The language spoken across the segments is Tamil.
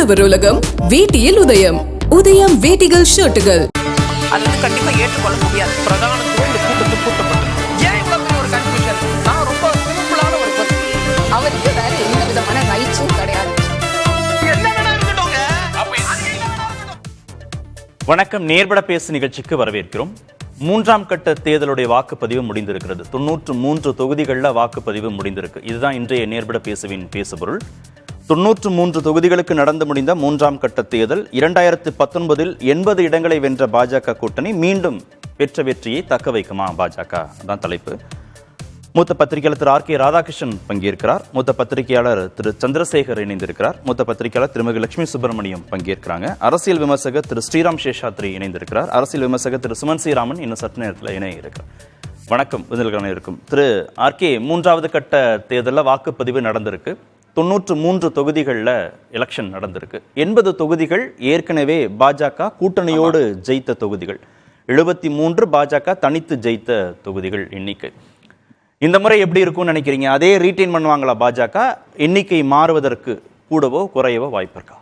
உழவர் உலகம் வேட்டியில் உதயம். உதயம் வேட்டிகள் ஷர்ட்டுகள். அது வந்து கண்டிப்பா ஏற்றுக்கொள்ள முடியாது. பிரதான இந்த கூட்டத்துக்கு கூட்டப்பட்டு ஏன் இவ்வளவு ஒரு கன்ஃபியூஷன்? நான் ரொம்ப சிம்பிளான ஒரு கொஸ்டின். அவருக்கு வேற எந்த விதமான ரைட்ஸும் கிடையாது. வணக்கம். நேர்பட பேசு நிகழ்ச்சிக்கு வரவேற்கிறோம். மூன்றாம் கட்ட தேர்தலுடைய வாக்குப்பதிவு முடிந்திருக்கிறது. 93 தொகுதிகளில் வாக்குப்பதிவு முடிந்திருக்கு. இதுதான் இன்றைய நேர்பட பேசுவின் பேசுபொருள். 93 தொகுதிகளுக்கு நடந்து முடிந்த மூன்றாம் கட்ட தேர்தல் 2019 80 இடங்களை வென்ற பாஜக கூட்டணி மீண்டும் பெற்ற வெற்றியை தக்க வைக்குமா பாஜக? அதான் தலைப்பு. மூத்த பத்திரிகையாளர் திரு ஆர் கே ராதாகிருஷ்ணன் பங்கேற்கிறார். மூத்த பத்திரிகையாளர் திரு சந்திரசேகர் இணைந்திருக்கிறார். மூத்த பத்திரிகையாளர் திருமதி லட்சுமி சுப்பிரமணியம் பங்கேற்கிறாங்க. அரசியல் விமர்சகர் திரு ஸ்ரீராம் சேஷாத்ரி இணைந்திருக்கிறார். அரசியல் விமர்சகர் திரு சுமன் ஸ்ரீராமன் இன்னும் சற்று நேரத்தில் இணைய இருக்கிறார். வணக்கம். விருந்தினர்களான இருக்கும் திரு ஆர் கே, மூன்றாவது கட்ட தேர்தலில் வாக்குப்பதிவு நடந்திருக்கு. 93 தொகுதிகளில் எலெக்ஷன் நடந்திருக்கு. 80 தொகுதிகள் ஏற்கனவே பாஜக கூட்டணியோடு ஜெயித்த தொகுதிகள். 73 பாஜக தனித்து ஜெயித்த தொகுதிகள் எண்ணிக்கை. இந்த முறை எப்படி இருக்கும்னு நினைக்கிறீங்க? அதே ரீட்டைன் பண்ணுவாங்களா பாஜக? எண்ணிக்கை மாறுவதற்கு கூடவோ குறையவோ வாய்ப்பு இருக்கா?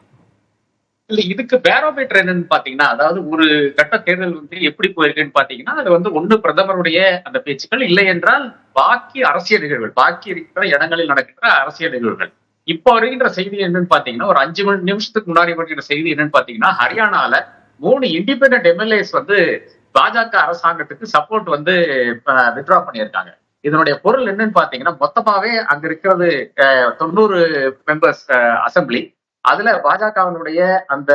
இல்ல, இதுக்கு பேரோமீட்டர் என்னன்னு பாத்தீங்கன்னா, அதாவது ஒரு கட்ட தேர்தல் வந்து எப்படி போயிருக்குன்னு பாத்தீங்கன்னா, அது வந்து ஒண்ணு பிரதமருடைய அந்த பேச்சுக்கள், இல்லை என்றால் பாக்கி அரசியல் நிகழ்வுகள், பாக்கி இருக்கிற இடங்களில் நடக்கின்ற அரசியல் நிகழ்வுகள். இப்போ வருகின்ற செய்தி என்னன்னு பாத்தீங்கன்னா, ஒரு 5 நிமிஷத்துக்கு முன்னாடி வருகின்ற செய்தி என்னன்னு பாத்தீங்கன்னா, ஹரியானால 3 இண்டிபெண்டன்ட் எம்எல்ஏஸ் வந்து பாஜக அரசாங்கத்துக்கு சப்போர்ட் வந்து வித்ட்ரா பண்ணியிருக்காங்க. இதனுடைய பொருள் என்னன்னு பாத்தீங்கன்னா, மொத்தமாவே அங்க இருக்கிறது 90 மெம்பர்ஸ் அசம்பிளி. அதுல பாஜகவினுடைய அந்த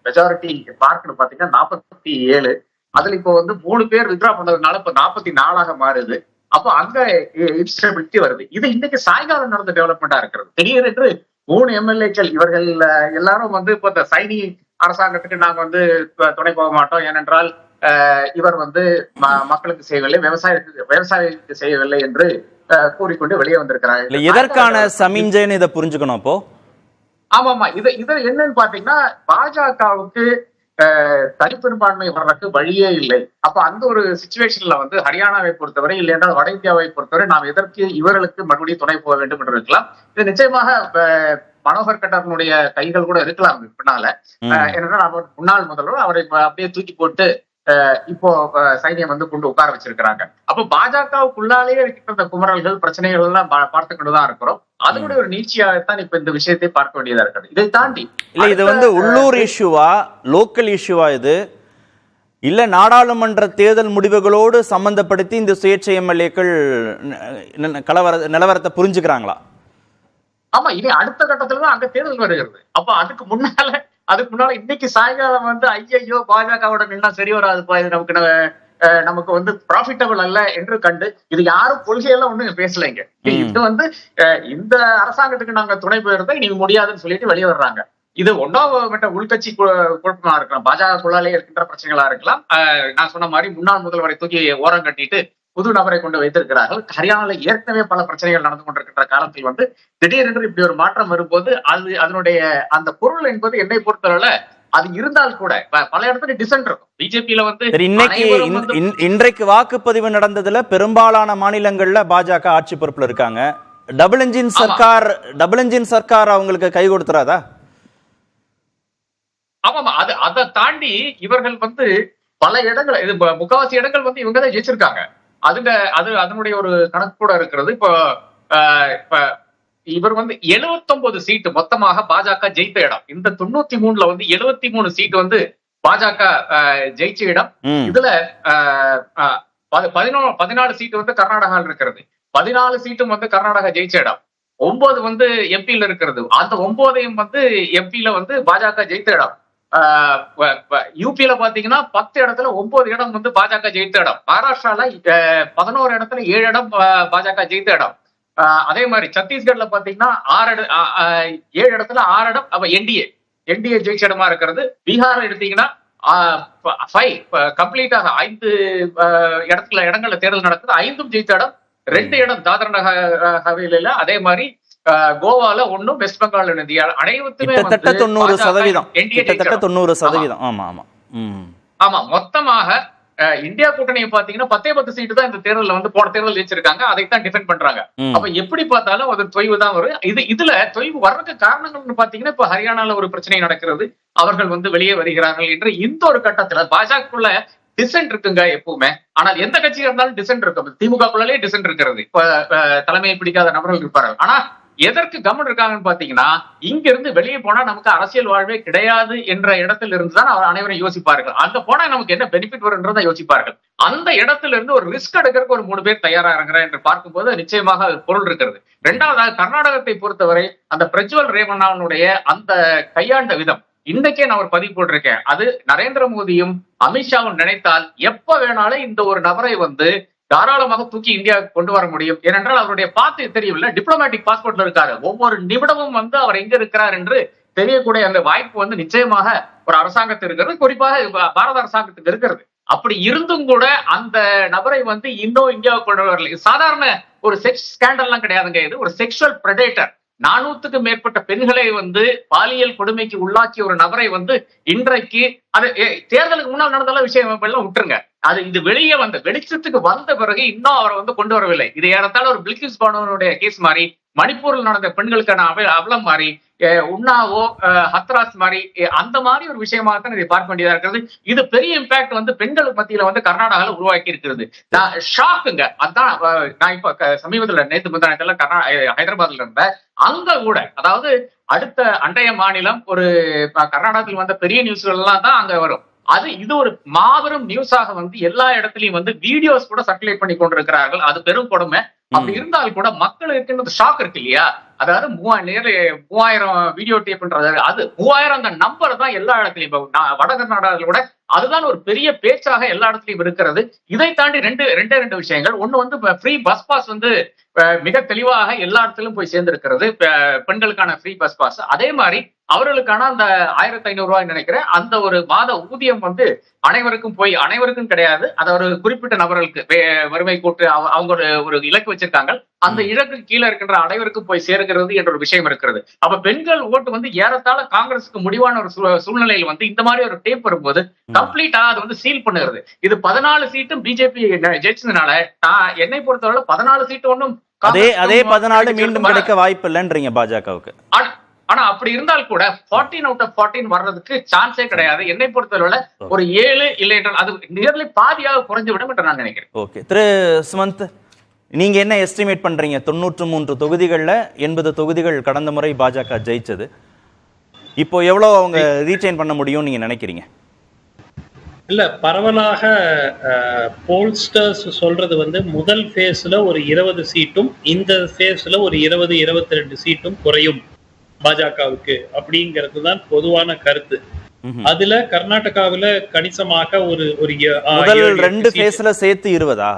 மெஜாரிட்டி மார்க்னு பாத்தீங்கன்னா 47. அதுல இப்போ வந்து 3 பேர் வித்ட்ரா பண்ணதுனால இப்ப 44 மாறுது. அப்போ அங்க இன்ஸ்டபிலிட்டி வருது. இது இன்னைக்கு சாயங்காலம் நடந்த டெவலப்மெண்டா இருக்கிறது. திடீரென்று 3 எம்எல்ஏக்கள் இவர்கள் எல்லாரும் வந்து இப்ப இந்த சைனி அரசாங்கத்துக்கு நாங்க வந்து துணை போக மாட்டோம், ஏனென்றால் இவர் வந்து மக்களுக்கு செய்யவில்லை, விவசாயத்துக்கு செய்யவில்லை என்று கூறிக்கொண்டு வெளியே வந்திருக்கிறாங்க. எதற்கான சமிஞ்சைன்னு இதை புரிஞ்சுக்கணும் அப்போ? ஆமாமா, இது என்னன்னு பாத்தீங்கன்னா, பாஜகவுக்கு தனிப்பெரும்பான்மை வர்றதுக்கு வழியே இல்லை. அப்ப அந்த ஒரு சிச்சுவேஷன்ல வந்து ஹரியானாவை பொறுத்தவரை, இல்லை என்றால் வட இந்தியாவை பொறுத்தவரை நாம் எதற்கு இவர்களுக்கு மறுபடியும் துணை போக வேண்டும் என்று இருக்கலாம். இது நிச்சயமாக மனோகர் கட்டாரனுடைய கைகள் கூட இருக்கலாம் பின்னால. ஏன்னா அவர் முன்னாள் முதல்வர், அவரை அப்படியே தூக்கி போட்டு இப்போ சைனியம் வந்து கொண்டு உட்கார வச்சிருக்கிறாங்க. அப்ப பாஜகவுக்குள்ளாலேயே இருக்கின்ற குமரல்கள், பிரச்சனைகள் எல்லாம் பார்த்துக்கொண்டுதான் இருக்கிறோம். அதனுடைய ஒரு நீட்சியாகத்தான் இப்ப இந்த விஷயத்தை பார்க்க வேண்டியதா இருக்கிறது. இதை தாண்டி இல்ல, இது வந்து உள்ளூர் இஷ்யூவா, லோக்கல் இஷ்யூவா இது? இல்ல நாடாளுமன்ற தேர்தல் முடிவுகளோடு சம்பந்தப்படுத்தி இந்த சுயேட்சை எம்எல்ஏக்கள் நிலவரத்தை புரிஞ்சுக்கிறாங்களா? ஆமா, இனி அடுத்த கட்டத்துலதான் அங்க தேர்தல் வருகிறது. அப்ப அதுக்கு முன்னால இன்னைக்கு சாயங்காலம் வந்து ஐயோ பாஜகவோட நின்னா சரி வராது, இது நமக்கு வந்து ப்ராஃபிட்டபிள் அல்ல என்று கண்டு, இது யாரும் கொள்கையெல்லாம் ஒண்ணும் பேசலைங்க. இது வந்து இந்த அரசாங்கத்துக்கு நாங்க துணை போயிருந்தா இனி முடியாதுன்னு சொல்லிட்டு வெளியே வர்றாங்க. இது ஒன்றாவது உள்கட்சி குழப்பமா இருக்கலாம், பாஜகக்குள்ளாலே இருக்கின்ற பிரச்சனைகளா இருக்கலாம். நான் சொன்ன மாதிரி முன்னாள் முதல்வரை தூக்கி ஓரம் கட்டிட்டு புது நபரை கொண்டு வைத்திருக்கிறார்கள். ஹரியானால ஏற்கனவே பல பிரச்சனைகள் நடந்து கொண்டிருக்கின்ற காலத்தில் வந்து திடீரென்று இப்படி ஒரு மாற்றம் வரும்போது அதனுடைய அந்த பொருள் என்பது என்னை பொறுத்தவரை அது இருந்தால் கூட பல இடத்துல டிசென்ட் இருக்கும். பிஜேபியில வந்து இன்றைக்கு வாக்குப்பதிவு நடந்ததுல பெரும்பாலான மாநிலங்கள்ல பாஜக ஆட்சி பொறுப்புல இருக்காங்க. டபுள் என்ஜின் சர்க்கார் அவங்களுக்கு கை கொடுத்துறாதா? ஆமாமா, அதை தாண்டி இவர்கள் வந்து பல இடங்கள், இது முக்காவாசி இடங்கள் வந்து இவங்கதான் ஜெயிச்சிருக்காங்க. அதனுடைய ஒரு கணக்கு கூட இருக்கிறது. இப்ப இவர் வந்து 79 சீட்டு மொத்தமாக பாஜக ஜெயித்த இடம். இந்த 93 வந்து 73 சீட்டு வந்து பாஜக ஜெயிச்ச இடம். இதுல 14 சீட்டு வந்து கர்நாடகாவில் இருக்கிறது. 14 சீட்டும் வந்து கர்நாடகா ஜெயிச்ச இடம். 9 வந்து எம்பியில இருக்கிறது. அந்த 9ஐயும் வந்து எம்பியில வந்து பாஜக ஜெயித்த இடம். யூபியில பாத்தீங்கன்னா 10 இடத்துல 9 இடம் வந்து பாஜக ஜெயித்த இடம். மகாராஷ்டிரால 11 இடத்துல 7 இடம் பாஜக ஜெயித்த இடம். அதே மாதிரி சத்தீஸ்கர்ல பாத்தீங்கன்னா 7 இடத்துல 6 இடம் அப்ப என்டிஏ ஜெயிச்ச இடமா இருக்கிறது. பீகார் எடுத்தீங்கன்னா 5 கம்ப்ளீட்டாக 5 இடங்கள்ல தேர்தல் நடக்குது. 5ம் ஜெயித்த இடம். 2 இடம் தாத்ரா நகர் ஹவேலில. அதே மாதிரி கோவால 1, வெஸ்ட் பெங்கால் அனைத்துமே 90%. ஆமா, மொத்தமாக இந்தியா கூட்டணியை பாத்தீங்கன்னா 10 சீட்டு தான் இந்த தேர்தலில் வந்து போன தேர்தல் ஜெயிச்சிருக்காங்க, அதைத்தான் டிஃபெண்ட் பண்றாங்க. அப்ப எப்படி பார்த்தாலும் ஒரு தொய்வு தான் வரும். இதுல தொய்வு வர்றதுக்கு காரணங்கள்னு பாத்தீங்கன்னா இப்ப ஹரியானால ஒரு பிரச்சனை நடக்கிறது, அவர்கள் வந்து வெளியே வருகிறார்கள் என்று இந்த ஒரு கட்டத்துல பாஜகக்குள்ள டிசென்ட் இருக்குங்க எப்பவுமே. ஆனால் எந்த கட்சியா இருந்தாலும் டிசென்ட் இருக்கும். திமுகக்குள்ளே டிசென்ட் இருக்கிறது. இப்ப தலைமையை பிடிக்காத நபர்கள் இருப்பார்கள். ஆனா எதற்கு கவனம் இருக்காங்கன்னு பாத்தீங்கன்னா, இங்க இருந்து வெளியே போனா நமக்கு அரசியல் வாழ்வே கிடையாது என்ற இடத்துல இருந்துதான் அவர் அனைவரும் யோசிப்பார்கள். அங்க போனா நமக்கு என்ன பெனிஃபிட் வரும்ன்றதை யோசிப்பார்கள். அந்த இடத்துல இருந்து ஒரு ரிஸ்க் எடுக்கிறதுக்கு ஒரு 3 பேர் தயாரா இருக்கிறார் என்று பார்க்கும்போது நிச்சயமாக அது பொருள் இருக்கிறது. இரண்டாவதாக கர்நாடகத்தை பொறுத்தவரை அந்த பிரஜ்வல் ரேவண்ணாவுடைய அந்த கையாண்ட விதம், இன்னைக்கே நான் ஒரு பதிவு போட்டிருக்கேன். அது நரேந்திர மோடியும் அமித்ஷாவும் நினைத்தால் எப்ப வேணாலும் இந்த ஒரு நபரை வந்து தாராளமாக தூக்கி இந்தியாவுக்கு கொண்டு வர முடியும். ஏனென்றால் அவருடைய பாத்து தெரியவில்லை, டிப்ளமேட்டிக் பாஸ்போர்ட்ல இருக்காரு. ஒவ்வொரு நிமிடமும் வந்து அவர் எங்க இருக்கிறார் என்று தெரியக்கூடிய அந்த வாய்ப்பு வந்து நிச்சயமாக ஒரு அரசாங்கத்துக்கு இருக்கிறது, குறிப்பாக பாரத அரசாங்கத்துக்கு இருக்கிறது. அப்படி இருந்தும் கூட அந்த நபரை வந்து இன்னும் இந்தியாவுக்கு கொண்டு வரல. சாதாரண ஒரு செக்ஸ் ஸ்கேண்டல்லாம் கிடையாதுங்க, இது ஒரு செக்ஷுவல் பிரெடேட்டர். 400க்கும் மேற்பட்ட பெண்களை வந்து பாலியல் கொடுமைக்கு உள்ளாக்கிய ஒரு நபரை வந்து இன்றைக்கு அது தேர்தலுக்கு முன்னால் நடந்தாலும் விஷயம் எல்லாம் விட்டுருங்க, அது இது வெளியே வந்த வெளிச்சத்துக்கு வந்த பிறகு இன்னும் அவரை வந்து கொண்டு வரவில்லை. இது ஏறத்தாழ ஒரு பில்கிஸ் பானுடைய கேஸ் மாதிரி, மணிப்பூரில் நடந்த பெண்களுக்கான அவலம் மாதிரி, உன்னாவோ ஹத்ராஸ் மாதிரி அந்த மாதிரி ஒரு விஷயமாகத்தான் இதை பார்க்க வேண்டியதா இருக்கிறது. இது பெரிய இம்பாக்ட் வந்து பெண்களுக்கு மத்தியில வந்து கர்நாடகாவில் உருவாக்கி இருக்கிறது. நான் ஷாக்குங்க. அதான் நான் இப்ப சமீபத்துல நேற்று முந்தானத்துல ஹைதராபாத்ல இருந்த அங்க கூட, அதாவது அடுத்த அண்டைய மாநிலம் ஒரு கர்நாடகத்தில் வந்த பெரிய நியூஸ்கள் எல்லாம் தான் அங்க வரும். இது ஒரு மாபெரும் நியூஸாக வந்து எல்லா இடத்துலயும் வந்து வீடியோஸ் கூட சர்க்குலேட் பண்ணி கொண்டிருக்கிறார்கள். அது பெரும் கொடுமை. அப்படி இருந்தால் கூட மக்களுக்கு ஷாக் இருக்கு இல்லையா? அதாவது 3000 வீடியோ டேப்ன்றது, அது 3000 அந்த நம்பர் தான் எல்லா இடத்துலயும் வட கர்நாடகாவில் கூட அதுதான் ஒரு பெரிய பேச்சாக எல்லா இடத்துலயும் இருக்கிறது. இதை தாண்டி ரெண்டு விஷயங்கள். ஒண்ணு வந்து ஃப்ரீ பஸ் பாஸ் வந்து மிக தெளிவாக எல்லா இடத்திலும் போய் சேர்ந்திருக்கிறது, பெண்களுக்கான ஃப்ரீ பஸ் பாஸ். அதே மாதிரி அவர்களுக்கான அந்த 1500 ரூபாய் நினைக்கிறேன் அந்த ஒரு மாத ஊதியம் வந்து அனைவருக்கும் கிடையாது, அது ஒரு குறிப்பிட்ட நபர்களுக்கு வறுமை கூட்டு அவங்க ஒரு இலக்கு வச்சிருக்காங்க. அந்த இலக்கு கீழே இருக்கின்ற அனைவருக்கும் போய் சேர்க்கிறது என்ற ஒரு விஷயம் இருக்கிறது. அப்ப பெண்கள் ஓட்டு வந்து ஏறத்தாழ காங்கிரஸுக்கு முடிவான ஒரு சூழ்நிலையில் வந்து இந்த மாதிரி ஒரு டேப் வரும்போது கம்ப்ளீட்டா அது வந்து சீல் பண்ணுகிறது. இது 14 சீட்டும் பிஜேபி ஜெயிச்சதுனால என்னை பொறுத்தவரை 14 சீட்டு ஒன்றும் அதே 14 மீண்டும் கிடைக்க வாய்ப்பு இல்லைன்றீங்க பாஜகவுக்கு. ஆனா அப்படி இருந்தால் கூட 14 out of 14 வர்றதுக்கு சான்ஸே கிடையாது. என்னை பொறுத்தவரை ஒரு 7 இல்லை என்றால் அது நியர்லி பாதியாக குறைஞ்சு விடும் என்று நான் நினைக்கிறேன். ஓகே, திரு சுமந்த், நீங்க என்ன எஸ்டிமேட் பண்றீங்க? 93 தொகுதிகள்ல 80 தொகுதிகள் கடந்த முறை பாஜக ஜெயிச்சது, இப்போ எவ்வளவு அவங்க ரீடைன் பண்ண முடியும் நீங்க நினைக்கிறீங்க? இல்ல, பரவலாக போல்ஸ்டர்ஸ் சொல்றது வந்து முதல் ஃபேஸ்ல ஒரு 20 சீட்டும் இந்த ஃபேஸ்ல ஒரு 22 சீட்டும் குறையும் பாஜகவுக்கு அப்படிங்கிறது தான் பொதுவான கருத்து. அதுல கர்நாடகாவில கணிசமாக ஒரு முதல் 2 ஃபேஸ்ல சேர்த்து 20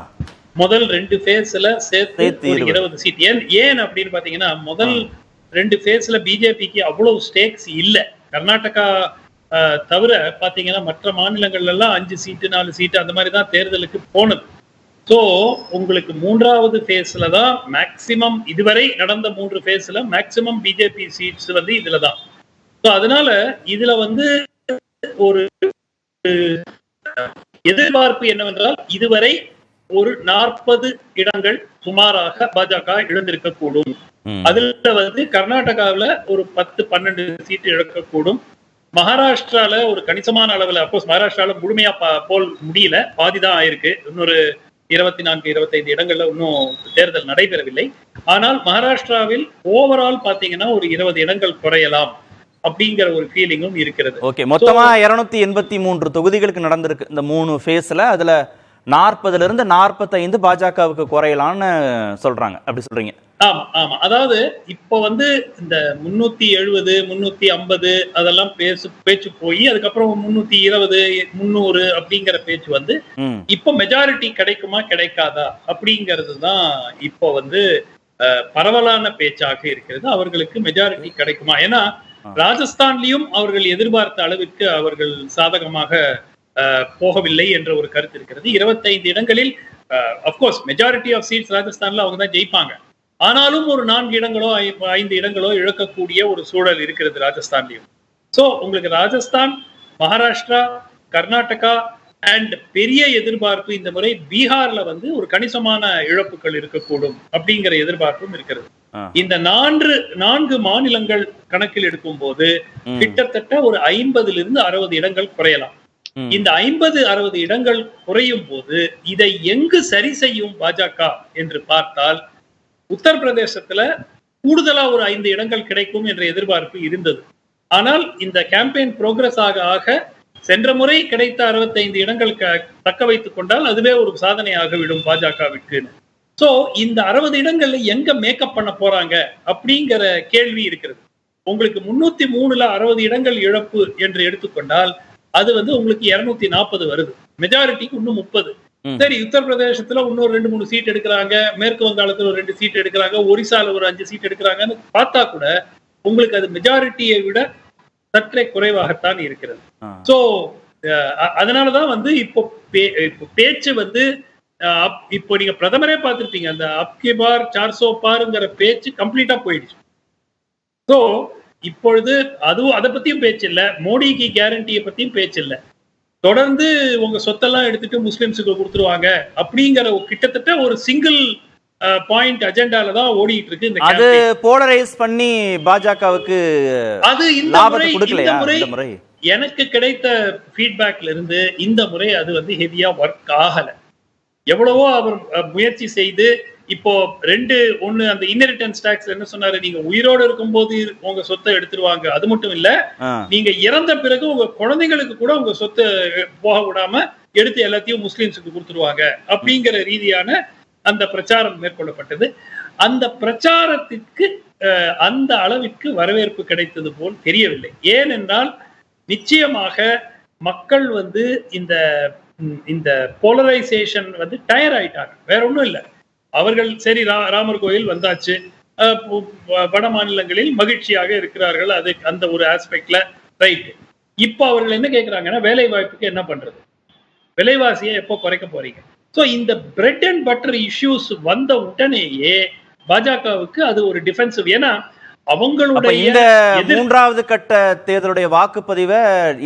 முதல் 2 ஃபேஸ்ல சேர்த்து 20 சீட். ஏன் அப்படின்னு பாத்தீங்கன்னா, முதல் 2 ஃபேஸ்ல பிஜேபிக்கு அவ்வளவு ஸ்டேக்ஸ் இல்ல. கர்நாடகா தவிர பாத்தீங்கன்னா மற்ற மாநிலங்கள்ல எல்லாம் 5 சீட்டு 4 சீட்டு அந்த மாதிரி தான் தேர்தலுக்கு போனது. ஸோ உங்களுக்கு 3வது ஃபேஸ்ல தான் மேக்சிமம், இதுவரை நடந்த 3 ஃபேஸ்ல மேக்சிமம் பிஜேபி சீட்ஸ் வந்து இதுல தான். ஸோ அதனால இதுல வந்து ஒரு எதிர்பார்ப்பு என்னவென்றால், இதுவரை ஒரு 40 இடங்கள் சுமாராக பாஜக இழந்திருக்க கூடும். அதுல வந்து கர்நாடகாவில ஒரு 10-12 சீட்டு இழக்கக்கூடும். மகாராஷ்டிரால ஒரு கணிசமான அளவுல, அப்கோர்ஸ் மகாராஷ்டிரால முழுமையா போல் முடியல, பாதிதான் ஆயிருக்கு. இன்னொரு 24-25 இடங்கள்ல இன்னும் தேர்தல் நடைபெறவில்லை. ஆனால் மகாராஷ்டிராவில் ஓவரால் பாத்தீங்கன்னா ஒரு 20 இடங்கள் குறையலாம் அப்படிங்கிற ஒரு ஃபீலிங்கும் இருக்கிறது. ஓகே, மொத்தமா 283 தொகுதிகளுக்கு நடந்திருக்கு இந்த 3 ஃபேஸ்ல. அதுல 40ல இருந்து 45 பாஜகவுக்கு குறையலாம்னு சொல்றாங்க. அப்படி சொல்றீங்க? ஆமா ஆமா. அதாவது இப்போ வந்து இந்த 370 350 அதெல்லாம் பேச்சு போய் அதுக்கப்புறம் 320 300 அப்படிங்கிற பேச்சு வந்து இப்போ மெஜாரிட்டி கிடைக்குமா கிடைக்காதா அப்படிங்கிறது தான் இப்போ வந்து பரவலான பேச்சாக இருக்கிறது. அவர்களுக்கு மெஜாரிட்டி கிடைக்குமா? ஏன்னா ராஜஸ்தான்லயும் அவர்கள் எதிர்பார்த்த அளவுக்கு அவர்கள் சாதகமாக போகவில்லை என்ற ஒரு கருத்து இருக்கிறது. 25 இடங்களில் அப்கோர்ஸ் மெஜாரிட்டி ஆஃப் சீட்ஸ் ராஜஸ்தான்ல அவங்க தான் ஜெயிப்பாங்க. ஆனாலும் ஒரு 4 இடங்களோ 5 இடங்களோ இழக்கக்கூடிய ஒரு சூழல் இருக்கிறது ராஜஸ்தான்லயும். சோ உங்களுக்கு ராஜஸ்தான், மகாராஷ்டிரா, கர்நாடகா, அண்ட் பெரிய எதிர்பார்ப்பு இந்த முறை பீகார்ல வந்து ஒரு கணிசமான இழப்புகள் இருக்கக்கூடும் அப்படிங்கிற எதிர்பார்ப்பும் இருக்கிறது. இந்த 4 மாநிலங்கள் கணக்கில் எடுக்கும் போது கிட்டத்தட்ட ஒரு 50 - 60 இடங்கள் குறையலாம். இந்த 50-60 இடங்கள் குறையும் போது இதை எங்கு சரி செய்யும் பாஜக என்று பார்த்தால் உத்தரப்பிரதேசத்துல கூடுதலா ஒரு 5 இடங்கள் கிடைக்கும் என்ற எதிர்பார்ப்பு இருந்தது. ஆனால் இந்த கேம்பெயின் புரோகிரஸ் ஆக சென்ற முறை கிடைத்த 65 இடங்கள் தக்க வைத்துக் கொண்டால் அதுவே ஒரு சாதனையாக விடும் பாஜகவிற்கு. சோ இந்த 60 இடங்கள்ல எங்க மேக்கப் பண்ண போறாங்க அப்படிங்கிற கேள்வி இருக்கிறது. உங்களுக்கு 303ல 60 இடங்கள் இழப்பு என்று எடுத்துக்கொண்டால் அது வந்து உங்களுக்கு 240 வருது. மெஜாரிட்டிக்கு இன்னும் 30. சரி, உத்தரப்பிரதேசத்துல இன்னொரு 2-3 சீட் எடுக்கிறாங்க, மேற்கு வங்காளத்துல ஒரு 2 சீட் எடுக்கிறாங்க, ஒரிசால ஒரு 5 சீட் எடுக்கிறாங்கன்னு பார்த்தா கூட உங்களுக்கு அது மெஜாரிட்டியை விட சற்றே குறைவாகத்தான் இருக்கிறது. சோ அதனாலதான் வந்து இப்போ பேச்சு வந்து இப்போ நீங்க பிரதமரே பார்த்திருப்பீங்க, அந்த அப்கி பார் 400 பாருங்கிற பேச்சு கம்ப்ளீட்டா போயிடுச்சு. சோ இப்பொழுது அதுவும் அதை பத்தியும் பேச்சு இல்ல, மோடிக்கு கேரண்டியை பத்தியும் பேச்சு இல்ல. தொடர்ந்து உங்க சொத்தெல்லாம் எடுத்துட்டு முஸ்லிம்ஸுக்கு கொடுத்துருவாங்க அப்படிங்கிற கிட்டத்தட்ட ஒரு சிங்கிள் பாயிண்ட் அஜெண்டால தான் ஓடிட்டு இருக்கு. அது போலரைஸ் பண்ணி பாஜகவுக்கு அது இந்த முறை எனக்கு கிடைத்த ஃபீட்பேக்ல இருந்து இந்த முறை அது வந்து ஹெவியா ஒர்க் ஆகல. எவ்வளவோ அவர் முயற்சி செய்து இப்போ 2 அந்த இன்ஹெரிட்டன்ஸ் டாக்ஸ் என்ன சொன்னாரு, நீங்க உயிரோடு இருக்கும் போது உங்க சொத்தை எடுத்துருவாங்க, அது மட்டும் இல்ல நீங்க இறந்த பிறகு உங்க குழந்தைங்களுக்கு கூட உங்க சொத்தை போக விடாம எடுத்து எல்லாத்தையும் முஸ்லிம்ஸுக்கு கொடுத்துருவாங்க அப்படிங்கிற ரீதியான அந்த பிரச்சாரம் மேற்கொள்ளப்பட்டது. அந்த பிரச்சாரத்திற்கு அந்த அளவிற்கு வரவேற்பு கிடைத்தது போல் தெரியவில்லை. ஏனென்றால் நிச்சயமாக மக்கள் வந்து இந்த போலரைசேஷன் வந்து டயர் ஆயிட்டாங்க, வேற ஒண்ணும் இல்லை. அவர்கள் சரி ராமர் கோயில் வந்தாச்சு, வட மாநிலங்களில் மகிழ்ச்சியாக இருக்கிறார்கள், அது அந்த ஒரு ஆஸ்பெக்ட்ல ரைட். இப்ப அவர்கள் என்ன கேட்கிறாங்கன்னா வேலை வாய்ப்புக்கு என்ன பண்றது, விலைவாசியை எப்போ குறைக்க போறீங்க? சோ இந்த பிரெட் அண்ட் பட்டர் இஷ்யூஸ் வந்த உடனேயே பாஜகவுக்கு அது ஒரு டிஃபென்சிவ். ஏன்னா அவங்களுடைய இந்த 3வது கட்ட தேர்தலுடைய வாக்குப்பதிவை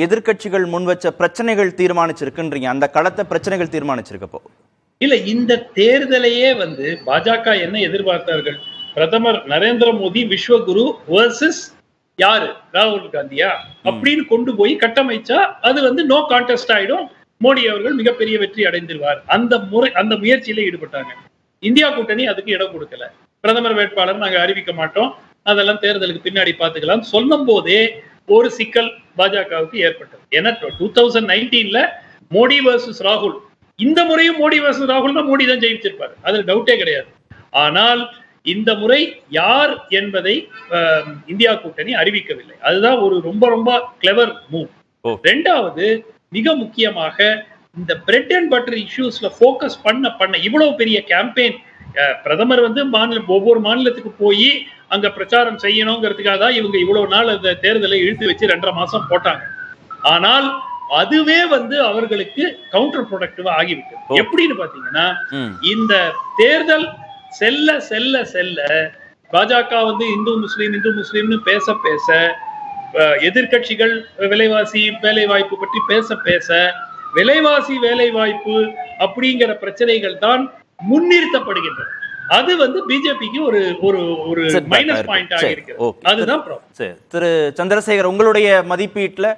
எதிர்கட்சிகள் முன்வச்ச பிரச்சனைகள் தீர்மானிச்சிருக்குன்றீங்க, அந்த களத்தை பிரச்சனைகள் தீர்மானிச்சிருக்கப்போ இல்ல. இந்த தேர்தலையே வந்து பாஜக என்ன எதிர்பார்த்தார்கள், பிரதமர் நரேந்திர மோடி விஸ்வகுரு வர்சஸ் யாரு, ராகுல் காந்தியா அப்படின்னு கொண்டு போய் கட்டமைச்சா அது வந்து நோ கான்டெஸ்ட் ஆயிடும், மோடி அவர்கள் மிகப்பெரிய வெற்றி அடைந்துருவார். அந்த முயற்சியில ஈடுபட்டாங்க. இந்தியா கூட்டணி அதுக்கு இடம் கொடுக்கல. பிரதமர் வேட்பாளர் நாங்க அறிவிக்க மாட்டோம், அதெல்லாம் தேர்தலுக்கு பின்னாடி பார்த்துக்கலாம் சொல்லும் போதே ஒரு சிக்கல் பாஜகவுக்கு ஏற்பட்டது. ஏன்னா 2019ல மோடி வர்சஸ் ராகுல், இந்த முறையும் மோடி வர்சஸ் ராகுல் தான் மோடி தான் ஜெயிச்சிருப்பாரு, அதுல டவுட்டே கிடையாது. ஆனால் இந்த முறை யார் என்பதை இந்தியா கூட்டணி அறிவிக்கவில்லை. அதுதான் ஒரு ரொம்ப ரொம்ப கிளவர் மூவ். 2வது மிக முக்கியமாக இந்த பிரெட் அண்ட் பட்டர் இஷ்யூஸ்ல போக்கஸ் பண்ண இவ்வளவு பெரிய கேம்பெயின், பிரதமர் வந்து ஒவ்வொரு மாநிலத்துக்கு போய் அங்க பிரச்சாரம் செய்யணுங்கிறதுக்காக தான் இவங்க இவ்வளவு நாள் அந்த தேர்தலை இழுத்து வச்சு 2.5 மாசம் போட்டாங்க. ஆனால் அதுவே வந்து அவர்களுக்கு கவுண்டர் ப்ரொடக்டிவா ஆகிவிட்டது. எப்படின்னு பாத்தீங்கன்னா இந்த தேர்தல் செல்ல செல்ல செல்ல பாஜக வந்து இந்து முஸ்லீம்னு பேச எதிர்கட்சிகள் விலைவாசி வேலை வாய்ப்பு பற்றி பேச விலைவாசி வேலை வாய்ப்பு அப்படிங்கிற பிரச்சனைகள் தான் முன்னிறுத்தப்படுகின்றன. அது வந்து பிஜேபிக்கு ஒரு ஒரு ஒரு மைனஸ் பாயிண்ட் ஆகிருக்கு. அதுதான் ப்ராப்ளம். திரு சந்திரசேகர், உங்களுடைய மதிப்பீட்டுல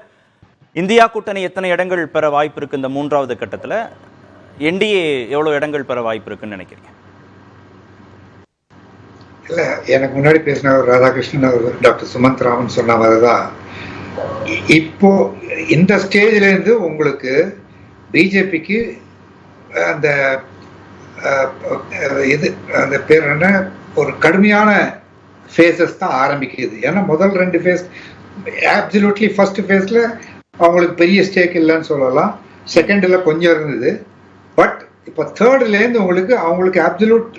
இந்தியா கூட்டணி எத்தனை இடங்கள் பெற வாய்ப்பு இருக்கு இந்த 3வது கட்டத்துல? என்டிஏ எவ்வளவு இடங்கள் பெற வாய்ப்பு இருக்குன்னு நினைக்கிறீங்க? இல்ல, எனக்கு முன்னாடி பேசின ராதாகிருஷ்ணன் அவர் டாக்டர் சுமந்த் ராமன் சொன்ன மாதிரிதான் இப்போ இந்த ஸ்டேஜ்ல இருந்து உங்களுக்கு பிஜேபிக்கு அந்த இது அந்த பேர் என்ன ஒரு கடுமையான ஃபேஸஸ் தான் ஆரம்பிக்குது. ஏன்னா முதல் 2 ஃபேஸ் அப்சல்யூட்லி ஃபர்ஸ்ட் ஃபேஸ்ல அவங்களுக்கு பெரிய ஸ்டேக் இல்லைன்னு சொல்லலாம், செகண்ட்ல கொஞ்சம் இருந்தது. பட் இப்போ தேர்ட்லேருந்து அவங்களுக்கு அப்சல்யூட்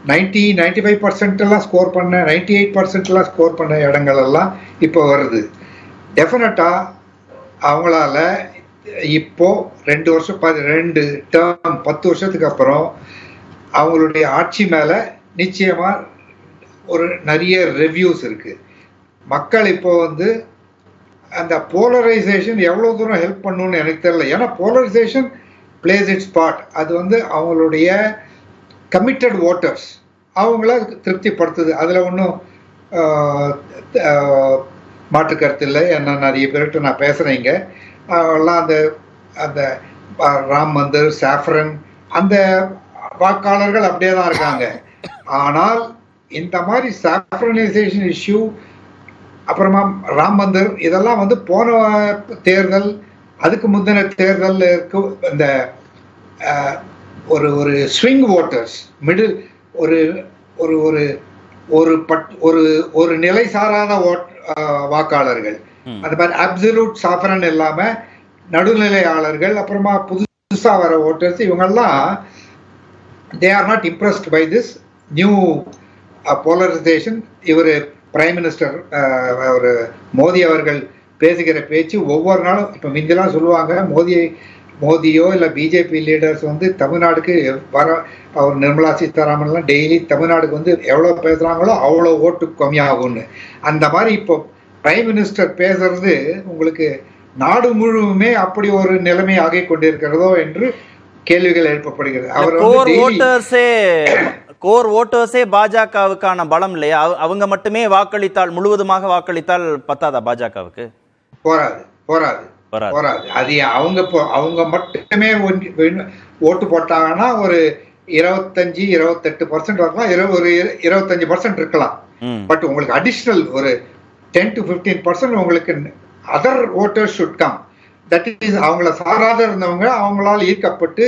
95% ஸ்கோர் பண்ண 98% ஸ்கோர் பண்ண இடங்கள் எல்லாம் இப்போ வருது. டெஃபினட்டா அவங்களால இப்போ 2 வருஷம் 2 டேர்ம் 10 வருஷத்துக்கு அப்புறம் அவங்களுடைய ஆட்சி மேல நிச்சயமா ஒரு நிறைய ரிவ்யூஸ் இருக்கு. மக்கள் இப்போ வந்து அந்த போலரைசேஷன் எவ்வளவு தூரம் ஹெல்ப் பண்ணுன்னு எனக்கு தெரியல. ஏன்னா போலரைசேஷன் பிளேஸ் இட்ஸ் பார்ட். அது வந்து அவங்களுடைய கமிட்டட் ஓட்டர்ஸ் அவங்கள திருப்திப்படுத்துது. அதுல ஒன்றும் மாற்று கருத்து இல்லை. ஏன்னா நிறைய பேர்கிட்ட நான் பேசுறேங்க, எல்லாம் அந்த அந்த ராம் மந்திர், சாஃப்ரன், அந்த வாக்காளர்கள் அப்படியே தான் இருக்காங்க. ஆனால் இந்த மாதிரி சாஃப்ரனைசேஷன் இஷ்யூ, அப்புறமா ராம் மந்திர், இதெல்லாம் வந்து போன தேர்தல், அதுக்கு முந்தின தேர்தல் இருக்கு. இந்த ஒரு ஒரு ஸ்விங் ஓட்டர்ஸ், மிடில், ஒரு ஒரு ஒரு ஒரு ஒரு ஒரு நிலை சாராத வாக்காளர்கள், அந்த மாதிரி அப்சல்யூட் சாஃப்ரன் இல்லாம நடுநிலையாளர்கள், அப்புறமா புதுசா வர ஓட்டர்ஸ், இவங்கெல்லாம் they are not impressed by this new polarization. இவர் பிரைம் மினிஸ்டர் ஒரு மோடி அவர்கள் பேசுகிற பேச்சு ஒவ்வொரு நாளும், இப்ப முந்தெல்லாம் சொல்லுவாங்க மோடியோ இல்ல பிஜேபி லீடர்ஸ் வந்து தமிழ்நாடுக்கு வர, அவர் நிர்மலா சீதாராமன்லாம் டெய்லி தமிழ்நாடுக்கு வந்து எவ்வளவு பேசுறாங்களோ அவ்வளோ ஓட்டு கம்மியாகும்னு. அந்த மாதிரி இப்போ பிரைம் மினிஸ்டர் பேசுறது உங்களுக்கு நாடு முழுவதுமே அப்படி ஒரு நிலைமை ஆகி கொண்டிருக்கிறதோ என்று கேள்விகள் எழுப்பப்படுகிறது. அவர் கோர் ஓட்டர்ஸே பாஜகவுக்கான பலம் இல்லையா? அவங்க மட்டுமே வாக்களித்தால், முழுவதுமாக வாக்களித்தால் பத்தாதா பாஜகவுக்கு? போராது போராது போராது. அது அவங்க மட்டுமே ஓட்டு போட்டாங்கன்னா ஒரு 25-28% வரலாம், ஒரு 25% இருக்கலாம். பட் உங்களுக்கு அடிஷனல் ஒரு 10 to 15% உங்களுக்கு other voters should come. That is அவங்கள சாராத இருந்தவங்க அவங்களால் ஈர்க்கப்பட்டு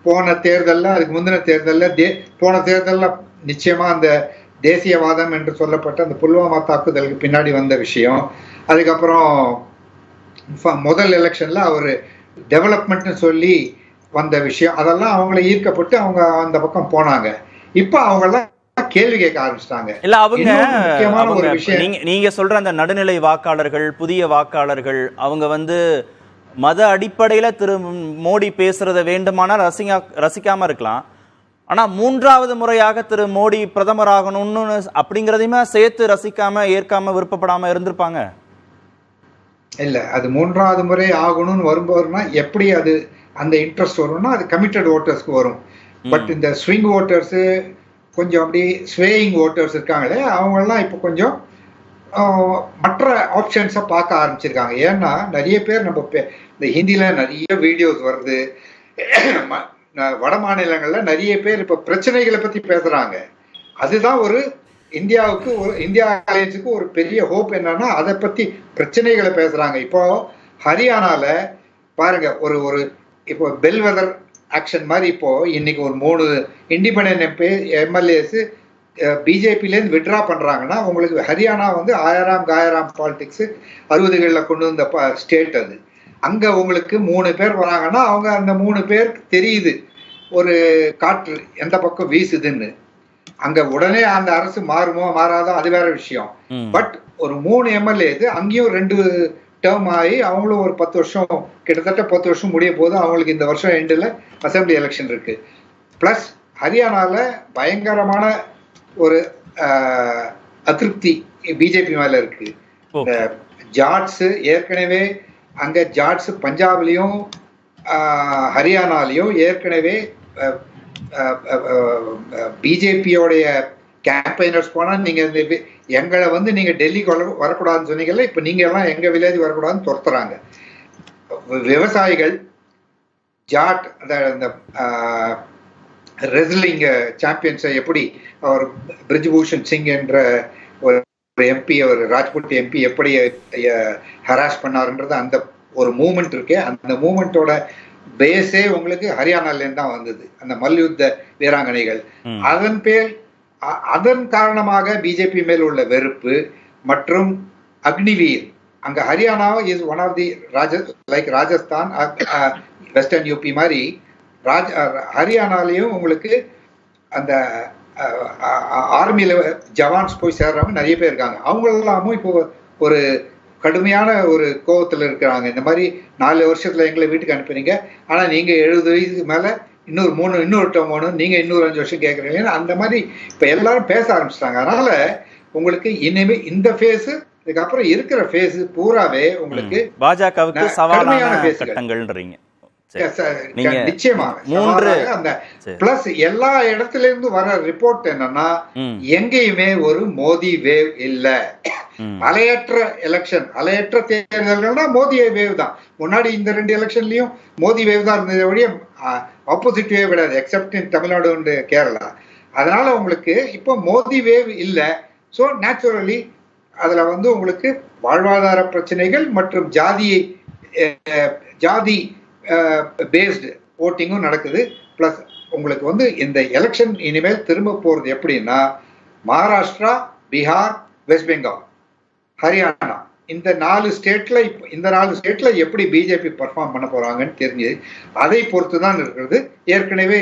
போன தேர்தலில், அதுக்கு முந்தின தேர்தலில், போன தேர்தலில் நிச்சயமா அந்த தேசியவாதம் என்று சொல்லப்பட்ட அந்த புல்வாமா தாக்குதலுக்கு பின்னாடி வந்த விஷயம், அதுக்கப்புறம் முதல் எலெக்ஷன்ல அவர் டெவலப்மெண்ட்னு சொல்லி வந்த விஷயம், அதெல்லாம் அவங்கள ஈர்க்கப்பட்டு அவங்க அந்த பக்கம் போனாங்க. இப்ப அவங்கெல்லாம் கேள்வி கேட்க ஆரம்பிச்சிட்டாங்க. இல்ல அவங்க நீங்க சொல்ற அந்த நடுநிலை வாக்காளர்கள், புதிய வாக்காளர்கள், அவங்க வந்து மத அடிப்படையில திரு மோடி பேசுறத வேண்டுமானால் ரசிக்காம இருக்கலாம். ஆனா மூன்றாவது முறையாக திரு மோடி பிரதமர் ஆகணும்னு அப்படிங்கிறதையுமே சேர்த்து ரசிக்காம, ஏற்காம, விருப்பப்படாம இருந்திருப்பாங்க. இல்ல, அது மூன்றாவது முறை ஆகணும்னு வரும்போதுனா எப்படி அது அந்த இன்ட்ரெஸ்ட் வரும்னா அது கமிட்டட் ஓட்டர்ஸ்க்கு வரும். பட் இந்த ஸ்விங் ஓட்டர்ஸ், கொஞ்சம் அப்படி ஸ்வேயிங் ஓட்டர்ஸ் இருக்காங்களே, அவங்கெல்லாம் இப்போ கொஞ்சம் மற்ற ஆப்ஷன்ஸை பார்க்க ஆரம்பிச்சிருக்காங்க. ஏன்னா நிறைய பேர் நம்ம இந்த ஹிந்தியில நிறைய வீடியோஸ் வருது, வட மாநிலங்கள்ல நிறைய பேர் இப்ப பிரச்சனைகளை பத்தி பேசுறாங்க. அதுதான் ஒரு இந்தியாவுக்கு, இந்தியா அலையன்ஸுக்கு ஒரு பெரிய ஹோப். என்னன்னா அதை பத்தி பிரச்சனைகளை பேசுறாங்க. இப்போ ஹரியானால பாருங்க, ஒரு இப்போ பெல்வெதர் ஆக்ஷன் மாதிரி இப்போ இன்னைக்கு ஒரு 3 இண்டிபெண்டன்ட் எம்எல்ஏஸ் பிஜேபியிலேருந்து விட்ரா பண்றாங்கன்னா, உங்களுக்கு ஹரியானா வந்து 1000 பாலிடிக்ஸ் 60களில் கொண்டு வந்த ஸ்டேட். அது அங்க உங்களுக்கு 3 பேர் வராங்கன்னா அவங்க அந்த 3 பேருக்கு தெரியுது ஒரு காற்று எந்த பக்கம் வீசுதுன்னு. அங்க உடனே அந்த அரசு மாறுமோ மாறாதோ அது வேற விஷயம். பட் ஒரு 3 எம்எல்ஏஸ் அங்கேயும் 2 டேர்ம் ஆகி அவங்களும் ஒரு 10 வருஷம், கிட்டத்தட்ட 10 வருஷம் முடிய போது. அவங்களுக்கு இந்த வருஷம் எண்டில் அசம்பிளி எலெக்ஷன் இருக்கு. பிளஸ் ஹரியானால பயங்கரமான ஒரு அதிருப்தி பிஜேபி மேல இருக்கு. ஜாட்ஸ் ஏற்கனவே அங்க ஜாட்ஸ் பஞ்சாப்லயும் ஹரியானாலையும் ஏற்கனவே பிஜேபியோடைய கேம்பெயினர்ஸ் போனா நீங்க எங்களை வந்து நீங்க டெல்லிக்கு வரக்கூடாதுன்னு சொன்னீங்கல்ல, இப்ப நீங்க எல்லாம் எங்க வில்லேஜ் வரக்கூடாதுன்னு துரத்துறாங்க. விவசாயிகள் ஜாட் அந்த ரெஸ்லிங் சாம்பியன்ஸை எப்படி அவர் பிரிஜ்பூஷன் சிங் என்ற ஒரு எம்பி, ஒரு ராஜ்புட் எம்பி எப்படி ஹராஸ் பண்ணாருன்றது அந்த ஒரு மூமெண்ட் இருக்கே, அந்த மூமெண்டோட பேஸே உங்களுக்கு ஹரியானாலேருந்து தான் வந்தது, அந்த மல்யுத்த வீராங்கனைகள். அதன் காரணமாக பிஜேபி மேல் உள்ள வெறுப்பு மற்றும் அக்னிவீர். அங்க Haryana is one of the like Rajasthan, western UP மாதிரி ஹரியானாலையும் உங்களுக்கு அந்த ஆர்மியில ஜவான்ஸ் போய் சேர்றவங்க நிறைய பேர் இருக்காங்க. அவங்க எல்லாமும் இப்போ ஒரு கடுமையான ஒரு கோபத்துல இருக்கிறாங்க. இந்த மாதிரி 4 வருஷத்துல எங்களை வீட்டுக்கு அனுப்புறீங்க, ஆனா நீங்க 70 வயசுக்கு மேல இன்னொரு டேர்ம் வேணும், நீங்க இன்னொரு 5 வருஷம் கேட்கறீங்க. அந்த மாதிரி இப்ப எல்லாரும் பேச ஆரம்பிச்சிட்டாங்க. அதனால உங்களுக்கு இனிமே இந்த ஃபேஸ் இதுக்கப்புறம் இருக்கிற ஃபேஸ் பூராவே உங்களுக்கு பாஜகவுக்கு கடுமையான சவாலான பேசுகள். கட்டங்கள்ன்றீங்க. நிச்சயமாக மூன்று அந்த பிளஸ் எல்லா இடத்துல இருந்து வர ரிப்போர்ட் என்னன்னா எங்கேயுமே ஒரு மோடி வேவ் இல்ல. அலையற்ற எலெக்ஷன், அலையற்ற தேர்தல்கள்னா மோடி வேவ் தான். முன்னாடி இந்த 2 எலெக்ஷன்லயும் மோடி வேவ் தான் இருந்தது ஒழிய ஆப்போசிட் வேவ் கிடையாது, accept in Tamil Nadu and Kerala. அதனால உங்களுக்கு இப்போ மோடி வேவ் இல்ல. ஸோ நேச்சுரலி அதுல வந்து உங்களுக்கு வாழ்வாதார பிரச்சனைகள் மற்றும் ஜாதி பேஸ்டு ஓட்டிங்கும் நடக்குது. பிளஸ் உங்களுக்கு வந்து இந்த எலெக்ஷன் இனிமேல் திரும்ப போறது எப்படின்னா மகாராஷ்டிரா, பீகார், வெஸ்ட் பெங்கால், ஹரியானா இந்த 4 ஸ்டேட்ல எப்படி பிஜேபி பர்ஃபார்ம் பண்ண போறாங்கன்னு தெரிஞ்சு அதை பொறுத்து தான் இருக்கிறது. ஏற்கனவே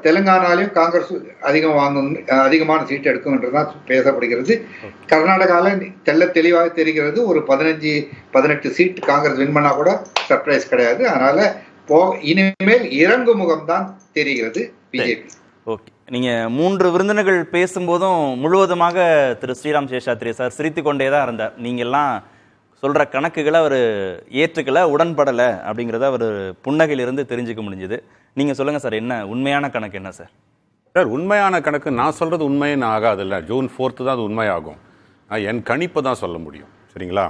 தெலுங்கானாலையும் காங்கிரஸ் அதிகமான சீட் எடுக்கும்ன்றதுதான் பேசப்படுகிறது. கர்நாடகாவில் தெளிவாக தெரிகிறது ஒரு 15-18 சீட் காங்கிரஸ் வின் பண்ணா கூட சர்ப்ரைஸ் கிடையாது. அதனால இனிமேல் இறங்கு முகம் தான் தெரிகிறது பிஜேபி. ஓகே, நீங்க 3 விருந்தினர்கள் பேசும்போதும் முழுவதுமாக திரு ஸ்ரீராம் சேஷாத்ரி சார் சிரித்து கொண்டே தான் இருந்தார். நீங்க எல்லாம் சொல்ற கணக்குகளை அவர் ஏற்றுக்கல, உடன்படல அப்படிங்கிறத அவர் புன்னகையிலிருந்து தெரிஞ்சுக்க முடிஞ்சது. நீங்க சொல்லுங்க சார், என்ன உண்மையான கணக்கு என்ன சார்? சார், உண்மையான கணக்கு நான் சொல்றது உண்மைன்னு ஆகாதுல்ல. ஜூன் 4 தான் அது உண்மையாகும். என் கணிப்பை தான் சொல்ல முடியும். சரிங்களா?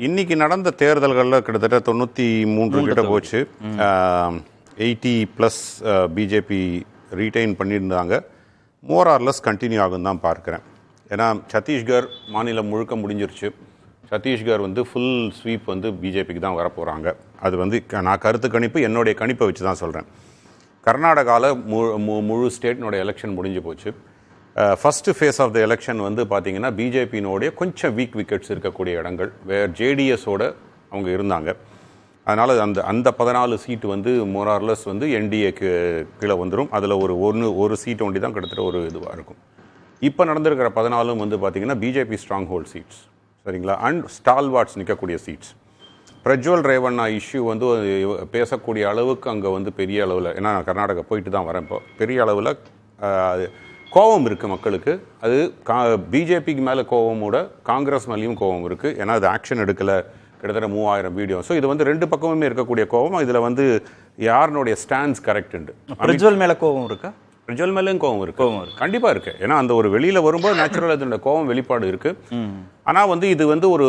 இன்னைக்கு நடந்த தேர்தல்களில் கிட்டத்தட்ட 93 கிட்ட போச்சு. 80+ பிஜேபி ரீட்டைன் பண்ணியிருந்தாங்க. மோர் ஆர்லெஸ் கண்டினியூ ஆகும் தான் பார்க்குறேன். ஏன்னா சத்தீஸ்கர் மாநிலம் முழுக்க முடிஞ்சிருச்சு. சத்தீஸ்கர் வந்து ஃபுல் ஸ்வீப் வந்து பிஜேபிக்கு தான் வரப்போகிறாங்க. அது வந்து நான் கருத்து கணிப்பு, என்னுடைய கணிப்பை வச்சு தான் சொல்கிறேன். கர்நாடகாவில் முழு ஸ்டேட்னுடைய எலெக்ஷன் முடிஞ்சு போச்சு. First phase of the election வந்து பார்த்தீங்கன்னா பிஜேபியினுடைய கொஞ்சம் வீக் விக்கெட்ஸ் இருக்கக்கூடிய இடங்கள் வேறு ஜேடிஎஸோட அவங்க இருந்தாங்க. அதனால் அந்த 14 சீட்டு வந்து மோரார்லஸ் வந்து என்டிஏக்கு கீழே வந்துடும். அதில் ஒரு சீட் ஒண்டி தான் கிட்டத்தட்ட ஒரு இதுவாக இருக்கும். இப்போ நடந்திருக்கிற 14 வந்து பார்த்தீங்கன்னா பிஜேபி ஸ்ட்ராங் ஹோல்ட் சீட்ஸ். சரிங்களா? அண்ட் ஸ்டால்வார்ட்ஸ் நிற்கக்கூடிய சீட்ஸ். பிரஜ்வல் ரேவண்ணா இஷ்யூ வந்து பேசக்கூடிய அளவுக்கு அங்கே வந்து பெரிய அளவில், ஏன்னா நான் கர்நாடகா போயிட்டு தான் வரேன், இப்போ பெரிய அளவில் கோபம் இருக்குது மக்களுக்கு. அது பிஜேபிக்கு மேலே கோபமோட காங்கிரஸ் மேலேயும் கோபம் இருக்குது. ஏன்னா அது ஆக்ஷன் எடுக்கலை, கிட்டத்தட்ட 3000 வீடியோ. ஸோ இது வந்து 2 பக்கமுமே இருக்கக்கூடிய கோபம். இதில் வந்து யாருனுடைய ஸ்டாண்ட்ஸ் கரெக்டுண்டு. பிரஜ்வல் மேலே கோபம் இருக்கா? பிரஜ்வல் மேலேயும் கோபம் இருக்கு, கண்டிப்பாக இருக்கு. ஏன்னா அந்த ஒரு வெளியில் வரும்போது நேச்சுரல் அதோட கோபம் வெளிப்பாடு இருக்கு. ஆனால் வந்து இது வந்து ஒரு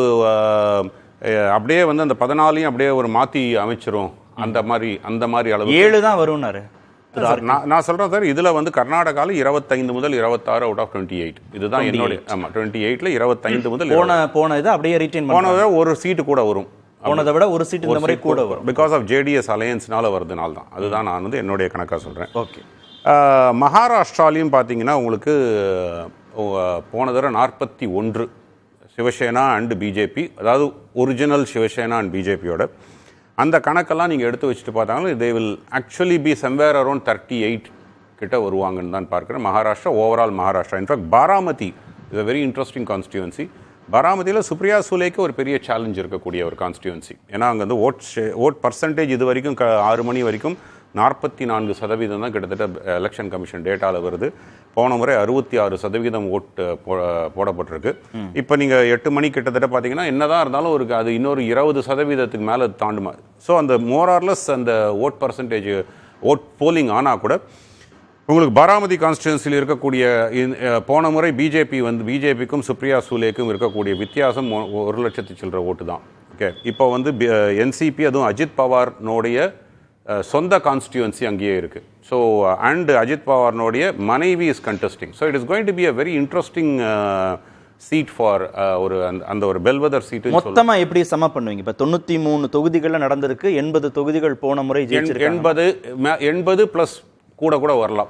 அப்படியே வந்து அந்த 14 அப்படியே ஒரு மாற்றி அமைச்சிரும் அந்த மாதிரி அளவு 7 தான் வரும்னாரு. நான் சொல்கிறேன் சார், இதில் வந்து கர்நாடகாவில் 25 முதல் 26 அவுட் ஆஃப் 28. இதுதான் என்னுடைய 28ல் 25 முதல் போன இது அப்படியே ரிட்டைன் போனதை ஒரு சீட்டு கூட வரும். போனதை விட ஒரு சீட்டு இந்த முறை கூட வரும். பிகாஸ் ஆஃப் ஜேடிஎஸ் அலையன்ஸ்னால வருதுனால தான். அதுதான் நான் வந்து என்னுடைய கணக்காக சொல்கிறேன். ஓகே. மகாராஷ்டிராலையும் பார்த்தீங்கன்னா உங்களுக்கு போன தடவை 41 சிவசேனா அண்ட் பிஜேபி, அதாவது ஒரிஜினல் சிவசேனா அண்ட் பிஜேபியோட அந்த கணக்கெல்லாம் நீங்கள் எடுத்து வச்சுட்டு பார்த்தாங்கன்னா they will actually be somewhere around 38 கிட்ட வருவாங்கன்னு தான் பார்க்குறேன். Maharashtra, overall Maharashtra. In fact Baramati is a very interesting constituency. பாராமதியில் சுப்ரியா சூலேக்கு ஒரு பெரிய சேலஞ்ச் இருக்கக்கூடிய ஒரு கான்ஸ்டியூன்சி. ஏன்னா அங்கே வந்து ஓட் பர்சன்டேஜ் இது வரைக்கும் 6 மணி வரைக்கும் 44% தான் கிட்டத்தட்ட எலெக்ஷன் கமிஷன் டேட்டாவில் வருது. போன முறை 66% ஓட்டு போடப்பட்டிருக்கு. இப்போ நீங்கள் 8 மணி கிட்டத்தட்ட பார்த்தீங்கன்னா என்னதான் இருந்தாலும் அது இன்னொரு 20% மேலே தாண்டுமா. ஸோ அந்த மோரார்லெஸ் அந்த ஓட் பர்சன்டேஜ் ஓட் போலிங் ஆனால் கூட உங்களுக்கு பாராமதி கான்ஸ்டியூன்சியில் இருக்கக்கூடிய போன முறை பிஜேபிக்கும் சுப்ரியா சூலேக்கும் இருக்கக்கூடிய வித்தியாசம் 1 லட்சத்து சில்லற ஓட்டு தான். ஓகே, இப்போ வந்து என்சிபி அதுவும் அஜித் பவார்னுடைய சொந்த கான்ஸ்டியூன்சி அங்கேயே இருக்குது. ஸோ அண்ட் அஜித் பவார்னுடைய மனைவி is contesting. So it is going to be a very interesting seat for ஒரு அந்த ஒரு பெல்வெதர் சீட்டு. மொத்தமாக எப்படி சம பண்ணுவீங்க? இப்போ 93 தொகுதிகளில் நடந்திருக்கு, 80 தொகுதிகள் போன முறை ஜெயிச்சிருக்காங்க. 80 ப்ளஸ் கூட வரலாம்.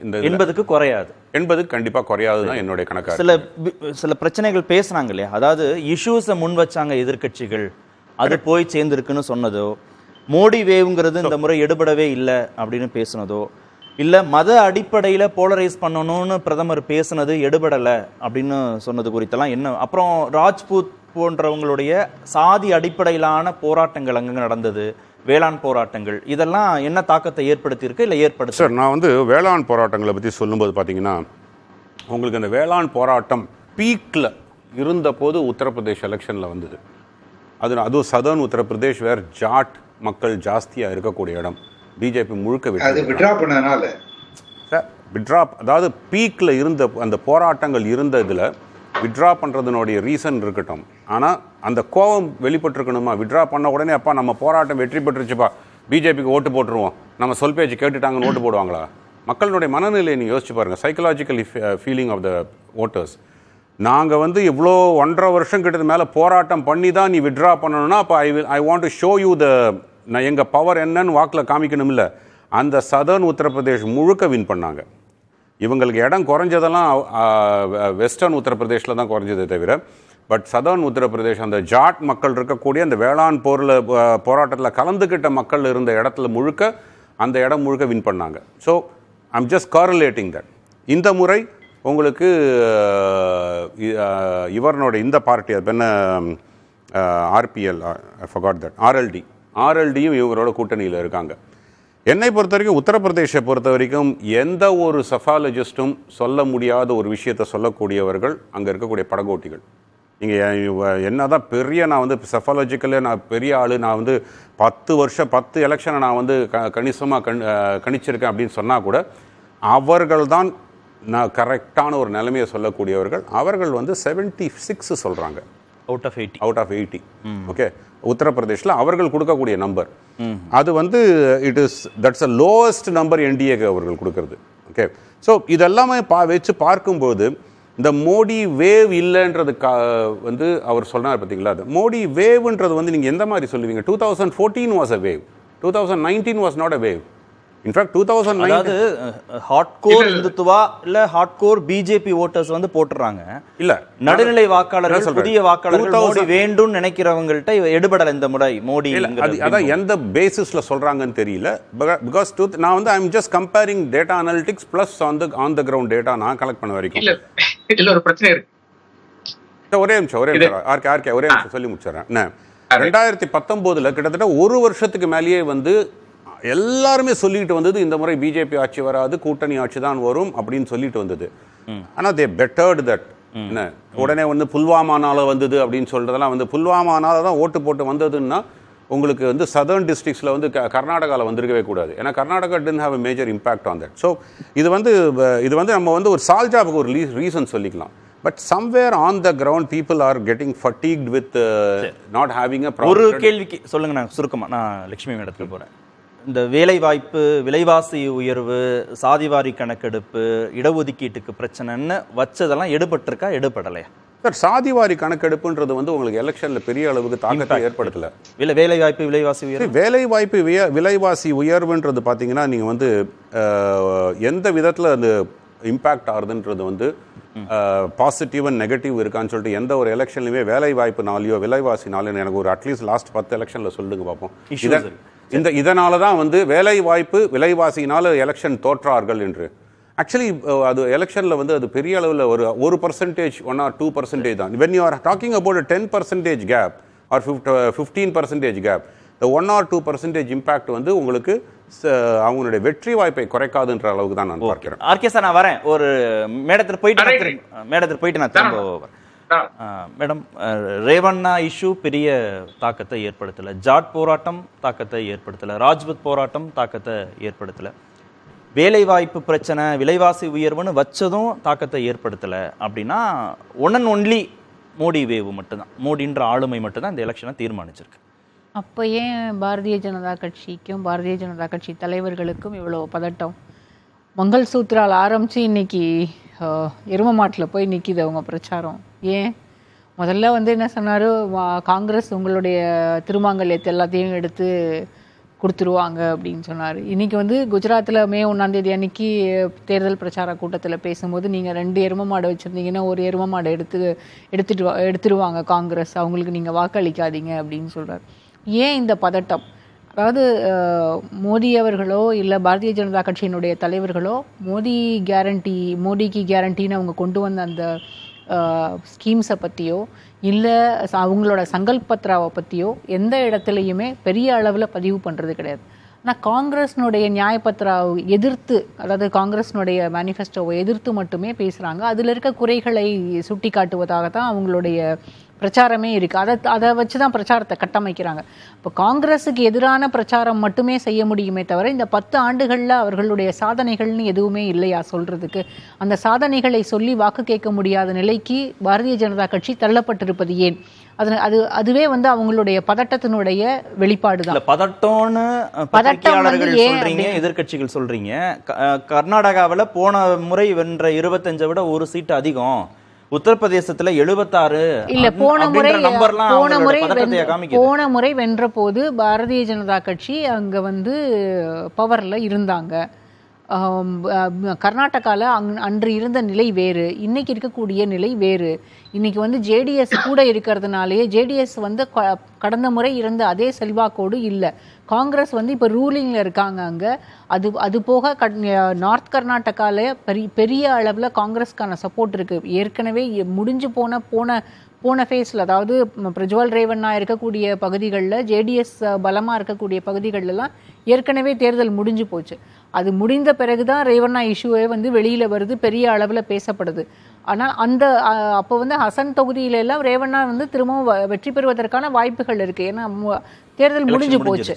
இந்த 80க்கு குறையாது. 80 கண்டிப்பாக குறையாது தான் என்னுடைய கணக்காக. சில பிரச்சனைகள் பேசுனாங்க இல்லையா, அதாவது இஷ்யூஸை முன் வச்சாங்க எதிர்கட்சிகள், அது போய் சேர்ந்துருக்குன்னு சொன்னதோ, மோடி வேவுங்கிறது இந்த முறை எடுபடவே இல்லை அப்படின்னு பேசுனதோ, இல்லை மத அடிப்படையில் போலரைஸ் பண்ணணும்னு பிரதமர் பேசுனது எடுபடலை அப்படின்னு சொன்னது குறித்தெல்லாம் என்ன? அப்புறம் ராஜ்பூத் போன்றவங்களுடைய சாதி அடிப்படையிலான போராட்டங்கள் அங்கே நடந்தது, வேளாண் போராட்டங்கள், இதெல்லாம் என்ன தாக்கத்தை ஏற்படுத்தியிருக்கு இல்லை ஏற்படுத்த? சார், நான் வந்து வேளாண் போராட்டங்களை பற்றி சொல்லும்போது பார்த்தீங்கன்னா உங்களுக்கு அந்த வேளாண் போராட்டம் பீக்கில் இருந்தபோது உத்தரப்பிரதேஷ் எலெக்ஷனில் வந்தது. அதுவும் சதர்ன் உத்தரப்பிரதேஷ் வேர் ஜாட் மக்கள் ஜாஸ்தியாக இருக்கக்கூடிய இடம். பிஜேபி முழுக்க விட்ரா பண்ணனால விட்ரா, அதாவது பீக்கில் இருந்த அந்த போராட்டங்கள் இருந்த இதில் விட்ரா பண்ணுறதுனுடைய ரீசன் இருக்கட்டும், ஆனால் அந்த கோபம் வெளிப்பட்டிருக்கணுமா? விட்ரா பண்ண உடனே அப்பா நம்ம போராட்டம் வெற்றி பெற்றுச்சுப்பா, பிஜேபிக்கு ஓட்டு போட்டுருவோம், நம்ம சொல் பேச்சு கேட்டுட்டாங்கன்னு ஓட்டு போடுவாங்களா? மக்களுடைய மனநிலையை நீங்கள் யோசிச்சு பாருங்கள், psychological feeling of the voters. நாங்கள் வந்து இவ்வளோ 1.5 வருஷம் கிட்டது மேலே போராட்டம் பண்ணி தான் நீ விட்ரா பண்ணணும்னா அப்போ I want to show you எங்கள் பவர் என்னன்னு வாக்கில் காமிக்கணும். இல்லை, அந்த சதர்ன் உத்தரப்பிரதேஷ் முழுக்க வின் பண்ணாங்க. இவங்களுக்கு இடம் குறைஞ்சதெல்லாம் வெஸ்டர்ன் உத்தரப்பிரதேஷில் தான் குறைஞ்சதே தவிர, பட் சதர்ன் உத்தரப்பிரதேஷ் அந்த ஜாட் மக்கள் இருக்கக்கூடிய அந்த வேளாண் போராட்டத்தில் கலந்துக்கிட்ட மக்கள் இருந்த இடத்துல முழுக்க அந்த இடம் முழுக்க வின் பண்ணாங்க. So I'm just correlating that. இந்த முறை உங்களுக்கு இவர்னோட இந்த பார்ட்டி அது என்ன ஆர்பிஎல் ஃபர்காட் தட் ஆர்எல்டியும் இவங்களோட கூட்டணியில் இருக்காங்க. என்னை பொறுத்த வரைக்கும் உத்தரப்பிரதேசை பொறுத்த வரைக்கும் எந்த ஒரு சஃபாலஜிஸ்ட்டும் சொல்ல முடியாத ஒரு விஷயத்தை சொல்லக்கூடியவர்கள் அங்கே இருக்கக்கூடிய படகோட்டிகள். நீங்கள் என்ன தான் பெரிய நான் வந்து சஃபாலஜிக்கலே நான் பெரிய ஆள், நான் வந்து 10 எலெக்ஷனை நான் வந்து கணிசமாக கணிச்சிருக்கேன் அப்படின்னு சொன்னால் கூட அவர்கள் தான் நான் கரெக்டான ஒரு நிலைமையை சொல்லக்கூடியவர்கள். அவர்கள் வந்து 76 சொல்கிறாங்க அவுட் ஆஃப் 80. ஓகே, உத்தரப்பிரதேஷில் அவர்கள் கொடுக்கக்கூடிய நம்பர் அது வந்து தட்ஸ் அ லோவஸ்ட் நம்பர் என்டிஏக்கு அவர்கள் கொடுக்கறது. ஓகே, ஸோ இதெல்லாமே வச்சு பார்க்கும்போது இந்த மோடி வேவ் இல்லைன்றது வந்து அவர் சொன்னார் பார்த்தீங்களா, அது மோடி வேவ்ன்றது வந்து நீங்கள் எந்த மாதிரி சொல்லுவீங்க? 2014 was a wave, 2019 was not a wave. In fact 2009 அதாவது ஹார்ட்கோர் இந்துத்துவா இல்ல ஹார்ட்கோர் பிஜேபி ஓட்டர்ஸ் வந்து போட்டுறாங்க. இல்ல நடுநிலை வாக்காளர்கள், புதிய வாக்காளர்கள் மோடி வேண்டும் நினைக்கிறவங்கள்ட்ட எடுபடல இந்த முறை மோடி. அதான் எந்த பேசிஸ்ல சொல்றாங்கன்னு தெரியல. பிகாஸ் நான் வந்து I am just comparing data analytics plus on the ground data நான் கலெக்ட் பண்ண வரைக்கும். இல்ல ஒரு பிரச்சனை இருக்கு. ஒரே நிமிஷம் சொல்லி முடிச்சிடறேன். 2019 கிட்டத்தட்ட ஒரு வருஷத்துக்கு மேலேயே வந்து எல்லாருமே சொல்லிட்டு வந்தது இந்த முறை பிஜேபி ஆட்சி வராது, கூட்டணி ஆட்சி தான் வரும் அப்படின்னு சொல்லிட்டு வந்தது. ஆனால் தே பெட்டர்டு தட். என்ன உடனே வந்து புல்வாமானால வந்தது அப்படின்னு சொல்றதெல்லாம் வந்து புல்வாமானால தான் ஓட்டு போட்டு வந்ததுன்னா உங்களுக்கு வந்து சதர்ன் டிஸ்ட்ரிக்ஸில் வந்து கர்நாடகாவில் வந்திருக்கவே கூடாது. ஏன்னா Karnataka didn't have a major impact on that. So இது வந்து நம்ம வந்து ஒரு சால்ஜாவுக்கு ஒரு ரீசன் சொல்லிக்கலாம். But somewhere on the ground people are getting fatigued with not having a ஒரு கேள்விக்கு சொல்லுங்க, நான் சுருக்கமாக நான் லட்சுமி மேடத்துக்கு போகிறேன். இந்த வேலை வாய்ப்பு, விலைவாசி உயர்வு, சாதிவாரி கணக்கெடுப்பு, இடஒதுக்கீட்டுக்கு பிரச்சனைன்னு வச்சதெல்லாம் எடுபட்டிருக்கா, எடுபடலையா? சார், சாதிவாரி கணக்கெடுப்புன்றது வந்து உங்களுக்கு எலெக்ஷன்ல பெரிய அளவுக்கு தாக்கத்தை ஏற்படுத்தல. வேலை வாய்ப்பு, விலைவாசி உயர்வு, வேலை வாய்ப்பு விலைவாசி உயர்வுன்றது பார்த்தீங்கன்னா நீங்கள் வந்து எந்த விதத்தில் அது இம்பேக்ட் ஆகுதுன்றது வந்து பாசிட்டிவ் அண்ட் நெகட்டிவ் இருக்கான்னு சொல்லிட்டு எந்த ஒரு எலெக்ஷன்லையுமே வேலை வாய்ப்புனாலையோ விலைவாசினாலையோ எனக்கு ஒரு அட்லீஸ்ட் லாஸ்ட் 10 எலெக்ஷனில் சொல்லுங்க பார்ப்போம். இதனால தான் வந்து வேலை வாய்ப்பு விலைவாசினால எலெக்ஷன் தோற்றார்கள் என்று. ஆக்சுவலி அது எலெக்ஷனில் வந்து அது பெரிய அளவில் ஒரு 1% 1 or 2% தான். when you are talking about a 10% gap or 15% gap, the 1 or 2% impact வந்து உங்களுக்கு அவங்களுடைய வெற்றி வாய்ப்பை குறைக்காதுன்ற அளவுக்கு தான் நான் பார்க்கிறேன். ஆர்கே சார், நான் வரேன். ஒரு மேடத்தில் போயிட்டு நான் திரும்ப வரேன். மேடம், ரேவண்ணா இஷ்யூ பெரிய தாக்கத்தை ஏற்படுத்தலை, ஜாட் போராட்டம் தாக்கத்தை ஏற்படுத்தலை, ராஜ்புத் போராட்டம் தாக்கத்தை ஏற்படுத்தலை, வேலைவாய்ப்பு பிரச்சனை, விலைவாசி உயர்வுன்னு வச்சதும் தாக்கத்தை ஏற்படுத்தலை. அப்படின்னா ஒன்லி மோடி வேவு மட்டும்தான், மோடின்ற ஆளுமை மட்டும்தான் இந்த எலெக்ஷனை தீர்மானிச்சிருக்கு. அப்போ ஏன் பாரதிய ஜனதா கட்சிக்கும் பாரதிய ஜனதா கட்சி தலைவர்களுக்கும் இவ்வளோ பதட்டம்? மங்கள் சூத்ரால் ஆரம்பித்து இன்னைக்கு எரும மாட்டில் போய் நிற்கிது அவங்க பிரச்சாரம். ஏன் முதல்ல வந்து என்ன சொன்னார், காங்கிரஸ் உங்களுடைய திருமாங்கல்யத்தை எல்லாத்தையும் எடுத்து கொடுத்துருவாங்க அப்படின்னு சொன்னார். இன்றைக்கி வந்து குஜராத்தில் மே 1 அன்னைக்கு தேர்தல் பிரச்சார கூட்டத்தில் பேசும்போது நீங்கள் 2 எரும மாடு வச்சுருந்தீங்கன்னா ஒரு எரும மாடை எடுத்துருவாங்க காங்கிரஸ், அவங்களுக்கு நீங்கள் வாக்களிக்காதீங்க அப்படின்னு சொல்கிறார். ஏன் இந்த பதட்டம்? அதாவது மோடி அவர்களோ இல்லை பாரதிய ஜனதா கட்சியினுடைய தலைவர்களோ மோடிக்கு கேரண்டின்னு அவங்க கொண்டு வந்த அந்த ஸ்கீம்ஸை பற்றியோ இல்லை அவங்களோட சங்கல்பத்ராவை பற்றியோ எந்த இடத்துலையுமே பெரிய அளவில் பதிவு பண்ணுறது கிடையாது. ஆனால் காங்கிரஸ்னுடைய நியாயப்பத்திராவை எதிர்த்து, அதாவது காங்கிரஸ்னுடைய மேனிஃபெஸ்டோவை எதிர்த்து மட்டுமே பேசுகிறாங்க. அதில் இருக்க குறைகளை சுட்டி காட்டுவதாக தான் அவங்களுடைய பிரச்சாரமே இருக்குது. அதை வச்சு தான் பிரச்சாரத்தை கட்டமைக்கிறாங்க. இப்போ காங்கிரஸுக்கு எதிரான பிரச்சாரம் மட்டுமே செய்ய முடியுமே தவிர இந்த 10 ஆண்டுகளில் அவர்களுடைய சாதனைகள்னு எதுவுமே இல்லையா சொல்கிறதுக்கு? அந்த சாதனைகளை சொல்லி வாக்கு கேட்க முடியாத நிலைக்கு பாரதிய ஜனதா கட்சி தள்ளப்பட்டிருப்பது ஏன்? அதுவே வந்து அவங்களுடைய பதட்டத்தினுடைய வெளிப்பாடு தான். பதட்டம்னு பத்திரிகையாளர்கள் சொல்றீங்க, எதிர்க்கட்சிகள் சொல்றீங்க. கர்நாடகாவில் போன முறை வென்ற 25 விட ஒரு சீட்டு அதிகம், உத்தரப்பிரதேசத்துல 76 இல்ல. போன முறை வென்ற போது பாரதிய ஜனதா கட்சி அங்க வந்து பவர்ல இருந்தாங்க. கர்நாடகாவில் அன்று இருந்த நிலை வேறு, இன்னைக்கு இருக்கக்கூடிய நிலை வேறு. இன்னைக்கு வந்து ஜேடிஎஸ் கூட இருக்கிறதுனாலேயே ஜேடிஎஸ் வந்து கடந்த முறை இருந்த அதே செல்வாக்கோடு இல்லை. காங்கிரஸ் வந்து இப்போ ரூலிங்கில் இருக்காங்க அங்கே. அது போக நார்த் கர்நாடகாவில் பெரிய அளவில் காங்கிரஸ்க்கான சப்போர்ட் இருக்குது. ஏற்கனவே முடிஞ்சு போன ஃபேஸில், அதாவது பிரஜ்வல் ரேவண்ணா இருக்கக்கூடிய பகுதிகளில், ஜேடிஎஸ் பலமாக இருக்கக்கூடிய பகுதிகளெல்லாம் ஏற்கனவே தேர்தல் முடிஞ்சு போச்சு. அது முடிந்த பிறகு தான் ரேவண்ணா இஷ்யூவே வந்து வெளியில் வருது, பெரிய அளவில் பேசப்படுது. ஆனால் அப்போ வந்து ஹசன் தொகுதியிலெல்லாம் ரேவண்ணா வந்து திரும்பவும் வெற்றி பெறுவதற்கான வாய்ப்புகள் இருக்குது. ஏன்னா தேர்தல் முடிஞ்சு போச்சு.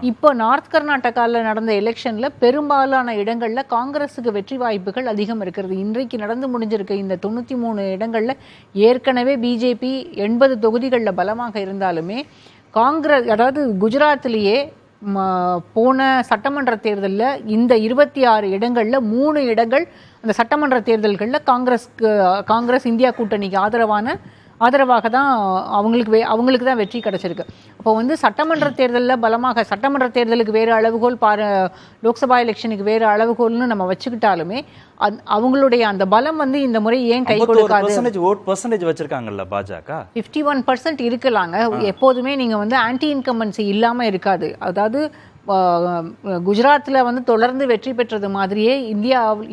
இப்போ நார்த் கர்நாடகாவில் நடந்த எலெக்ஷனில் பெரும்பாலான இடங்களில் காங்கிரஸுக்கு வெற்றி வாய்ப்புகள் அதிகம் இருக்கிறது. இன்றைக்கு நடந்து முடிஞ்சிருக்கு இந்த 93 இடங்களில் ஏற்கனவே பிஜேபி 80 தொகுதிகளில் பலமாக இருந்தாலுமே காங்கிரஸ், அதாவது குஜராத்திலேயே போன சட்டமன்ற தேர்தலில் இந்த 26 இடங்களில் 3 இடங்கள் அந்த சட்டமன்ற தேர்தல்களில் காங்கிரஸ் இந்தியா கூட்டணிக்கு ஆதரவாக தான் அவங்களுக்கு தான் வெற்றி கிடைச்சிருக்கு. அப்போ வந்து சட்டமன்ற தேர்தலில் பலமாக, சட்டமன்ற தேர்தலுக்கு வேறு அளவுகோல், லோக்சபா எலெக்ஷனுக்கு வேறு அளவுகோல்னு நம்ம வச்சுக்கிட்டாலுமே அவங்களுடைய அந்த பலம் வந்து இந்த முறை ஏன் கை கொடுக்காது? வச்சிருக்காங்கல்ல பாஜக 51% இருக்கலாங்க. எப்போதுமே நீங்க வந்து ஆன்டி இன்கம்பன்சி இல்லாம இருக்காது. அதாவது குஜராத்தில் வந்து தொடர்ந்து வெற்றி பெற்றது மாதிரியே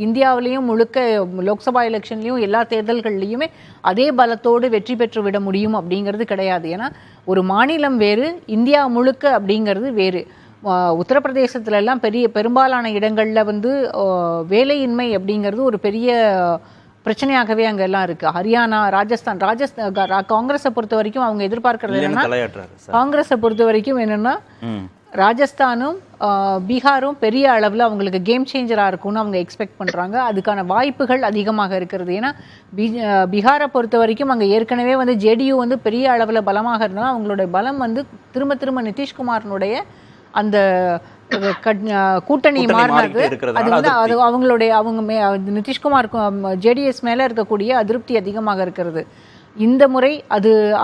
இந்தியாவிலையும் முழுக்க லோக்சபா எலெக்ஷன்லையும் எல்லா தேர்தல்கள்லையுமே அதே பலத்தோடு வெற்றி பெற்று விட முடியும் அப்படிங்கிறது கிடையாது. ஏன்னா ஒரு மாநிலம் வேறு, இந்தியா முழுக்க அப்படிங்கிறது வேறு. உத்தரப்பிரதேசத்துலலாம் பெரும்பாலான இடங்களில் வந்து வேலையின்மை அப்படிங்கிறது ஒரு பெரிய பிரச்சனையாகவே அங்கெல்லாம் இருக்கு. ஹரியானா, ராஜஸ்தான் காங்கிரஸை பொறுத்த வரைக்கும் அவங்க எதிர்பார்க்கறது என்னன்னா, காங்கிரஸை பொறுத்த வரைக்கும் என்னன்னா ராஜஸ்தானும் பீகாரும் பெரிய அளவில் அவங்களுக்கு கேம் சேஞ்சராக இருக்கும்னு அவங்க எக்ஸ்பெக்ட் பண்ணுறாங்க. அதுக்கான வாய்ப்புகள் அதிகமாக இருக்கிறது. ஏன்னா பீகாரை பொறுத்த வரைக்கும் அங்கே ஏற்கனவே வந்து ஜேடியு வந்து பெரிய அளவில் பலமாக இருந்தாலும் அவங்களுடைய பலம் வந்து திரும்ப நிதிஷ்குமாரனுடைய அந்த கூட்டணி மாறினது. அது வந்து அவங்க நிதிஷ்குமார் ஜேடிஎஸ் மேலே இருக்கக்கூடிய அதிருப்தி அதிகமாக இருக்கிறது. இந்த முறை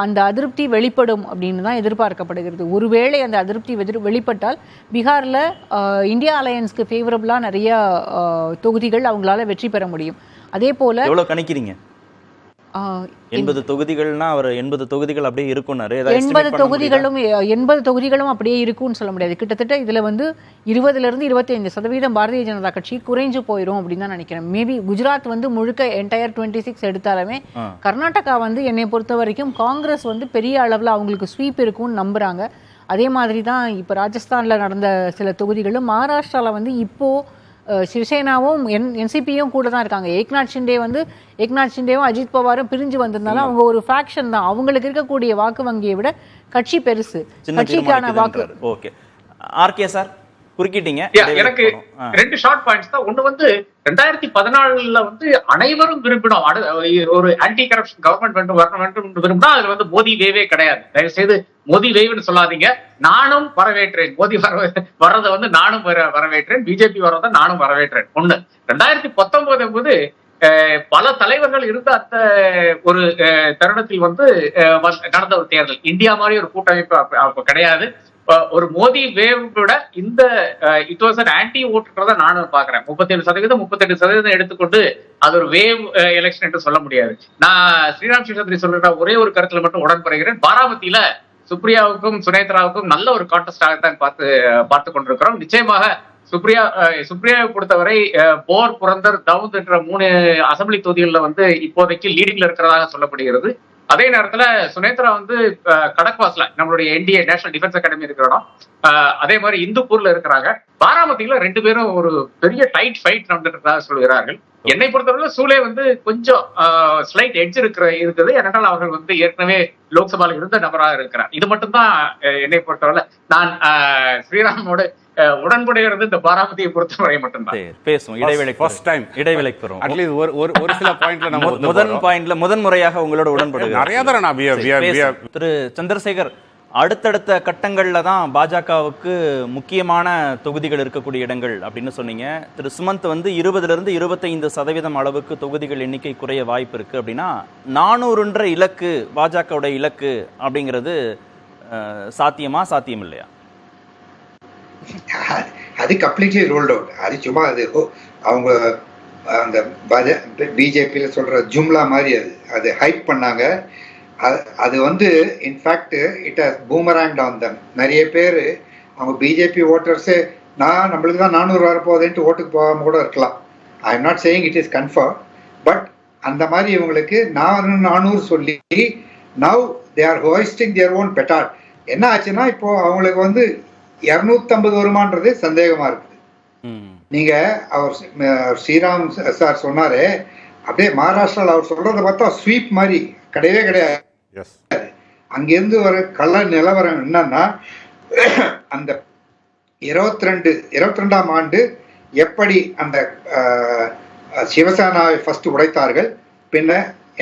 அந்த அதிருப்தி வெளிப்படும் அப்படின்னு தான் எதிர்பார்க்கப்படுகிறது. ஒருவேளை அந்த அதிருப்தி வெளிப்பட்டால் பீகாரில் இந்தியா அலையன்ஸ்க்கு ஃபேவரபிளாக நிறைய தொகுதிகள் அவங்களால வெற்றி பெற முடியும். அதே போல எவ்வளவு கணிக்கிறீங்க? 80 தொகுதிகள்னா அவர் 80 தொகுதிகள் அப்படியே இருக்கும்னாரு. 80 தொகுதிகளும் அப்படியே இருக்கும்னு சொல்ல முடியாது. கிட்டத்தட்ட இதுல வந்து 20% 25% பாரதிய ஜனதா கட்சி குறைஞ்சு போயிடும் அப்படின்னு தான் நினைக்கிறேன். மேபி குஜராத் வந்து முழுக்க என்டையர் 26 எடுத்தாலுமே கர்நாடகா வந்து என்னை பொறுத்த வரைக்கும் காங்கிரஸ் வந்து பெரிய அளவில் அவங்களுக்கு ஸ்வீப் இருக்கும்னு நம்புறாங்க. அதே மாதிரி தான் இப்போ ராஜஸ்தான்ல நடந்த சில தொகுதிகளும், மகாராஷ்டிராவில் வந்து இப்போ சிவசேனாவும் என்சிபியும் கூட தான் இருக்காங்க. ஏக்நாத் ஷிண்டேவும் அஜித் பவாரும் பிரிஞ்சு வந்திருந்தாலும் அவங்க ஒரு ஃபேக்ஷன் தான். அவங்களுக்கு இருக்கக்கூடிய வாக்கு வங்கியை விட கட்சி பெருசு, கட்சிக்கான வாக்கு. ஓகே, ஆர்கே சார் குறுக்கிட்டீங்க. எனக்கு 2 ஷார்ட் பாயிண்ட்ஸ் தான். ஒண்ணு வந்து 2014 வந்து அனைவரும் விரும்பினோம் ஒரு ஆன்டி கரப்ஷன் கவர்மெண்ட் வரணும் விரும்பினா அதுல வந்து மோடி வேவே கிடையாது. தயவு செய்து மோடி வேவ்னு சொல்லாதீங்க. நானும் வரவேற்றேன். மோடி வர்றதை வந்து நானும் வரவேற்றேன். பிஜேபி வர்றதை நானும் வரவேற்றேன். ஒண்ணு. 2019 பல தலைவர்கள் இருந்த அந்த ஒரு தருணத்தில் வந்து நடந்த ஒரு தேர்தல். இந்தியா மாதிரி ஒரு கூட்டமைப்பு கிடையாது. ஒரு மோடி வேவ் விட இந்த இட் வாஸ் அன் ஆன்டி ஓட்டுன்றத நானும் பாக்குறேன். 37% எடுத்துக்கொண்டு அது ஒரு வேவ் எலெக்ஷன் என்று சொல்ல முடியாது. நான் ஸ்ரீராம் சேஷாத்ரி சொல்ற ஒரே ஒரு கருத்துல மட்டும் உடன்படுகிறேன். பாராமத்தியில சுப்ரியாவுக்கும் சுனேத்ராவுக்கும் நல்ல ஒரு கான்டெஸ்டாகத்தான் பார்த்து கொண்டிருக்கிறோம். நிச்சயமாக சுப்ரியாவை பொறுத்தவரை போர், புரந்தர், தவுத் என்ற 3 அசம்பிளி தொகுதிகளில் வந்து இப்போதைக்கு லீடிங்ல இருக்கிறதாக சொல்லப்படுகிறது. அதே நேரத்துல சுனேத்ரா வந்து கடக்வாஸ்ல நம்மளுடைய என்டிஏ நேஷனல் டிஃபென்ஸ் அகாடமி இருக்கிற இடம், அதே மாதிரி இந்துப்பூர்ல இருக்கிறாங்க. பாராமதியில 2 பேரும் ஒரு பெரிய டைட் ஃபைட் நடந்துட்டு சொல்கிறார்கள். என்னை பொறுத்தவரை சூலே வந்து கொஞ்சம் ஸ்லைட் எட்ஜ் இருக்குது. ஏனென்றால் அவர்கள் வந்து ஏற்கனவே லோக்சபாவில் இருந்த நபராக இருக்கிறார். இது மட்டும்தான் என்னை பொறுத்தவரை. நான் ஸ்ரீராமோட உடன்படுகிறது இந்த பாராமதியை பொறுத்தவரை மட்டும்தான். பேசும் இடைவேளை ஃபர்ஸ்ட் டைம் இடைவேளைக்கு வரும். அட்லீஸ்ட் ஒரு சில பாயிண்ட்ல நம்ம முதன் முறையாக உங்களோட உடன்படுகிறேன். நிறைய தடவை நான் திரு சந்திரசேகர், அடுத்தடுத்த கட்டங்கள்ல தான் பாஜகவுக்கு முக்கியமான தொகுதிகள் இருக்கக்கூடிய இடங்கள் அப்படின்னு சொன்னீங்க. திரு சுமந்த் வந்து 20% 25% அளவுக்கு தொகுதிகள் எண்ணிக்கை குறைய வாய்ப்பு இருக்கு அப்படின்னா 400 இலக்கு பாஜகவுடைய இலக்கு அப்படிங்கிறது சாத்தியமா, சாத்தியம் இல்லையா? அது கம்ப்ளீட்லி ரோல்ட் அவுட். அது சும்மா அது அவங்க அந்த பிஜேபியில சொல்ற ஜும்லா மாதிரி அது ஹைப் பண்ணாங்க. அது வந்து in fact it has boomerang on them. நிறைய பேர் அவங்க பிஜேபி ஓட்டர்ஸே நம்மளுக்கு தான் 400 வரப்போகுதுன்ட்டு ஓட்டுக்கு போகாம கூட இருக்கலாம். I am not saying it is confirm, but அந்த மாதிரி இவங்களுக்கு 400 சொல்லி now they are hoisting their own petard. என்ன ஆச்சுன்னா இப்போ அவங்களுக்கு வந்து 250 வருமானது சந்தேகமா இருக்குது. நீங்க அவர் ஸ்ரீராம் சார் சொன்னாரு, அப்படியே மகாராஷ்டிராவில் அவர் சொல்றதை பார்த்தா ஸ்வீப் மாதிரி கிடையவே கிடையாது. அங்கிருந்து ஒரு கள்ள நிலவரம் என்னன்னா, அந்த 22ஆம் ஆண்டு எப்படி அந்த சிவசேனாவை ஃபர்ஸ்ட் உடைத்தார்கள், பின்ன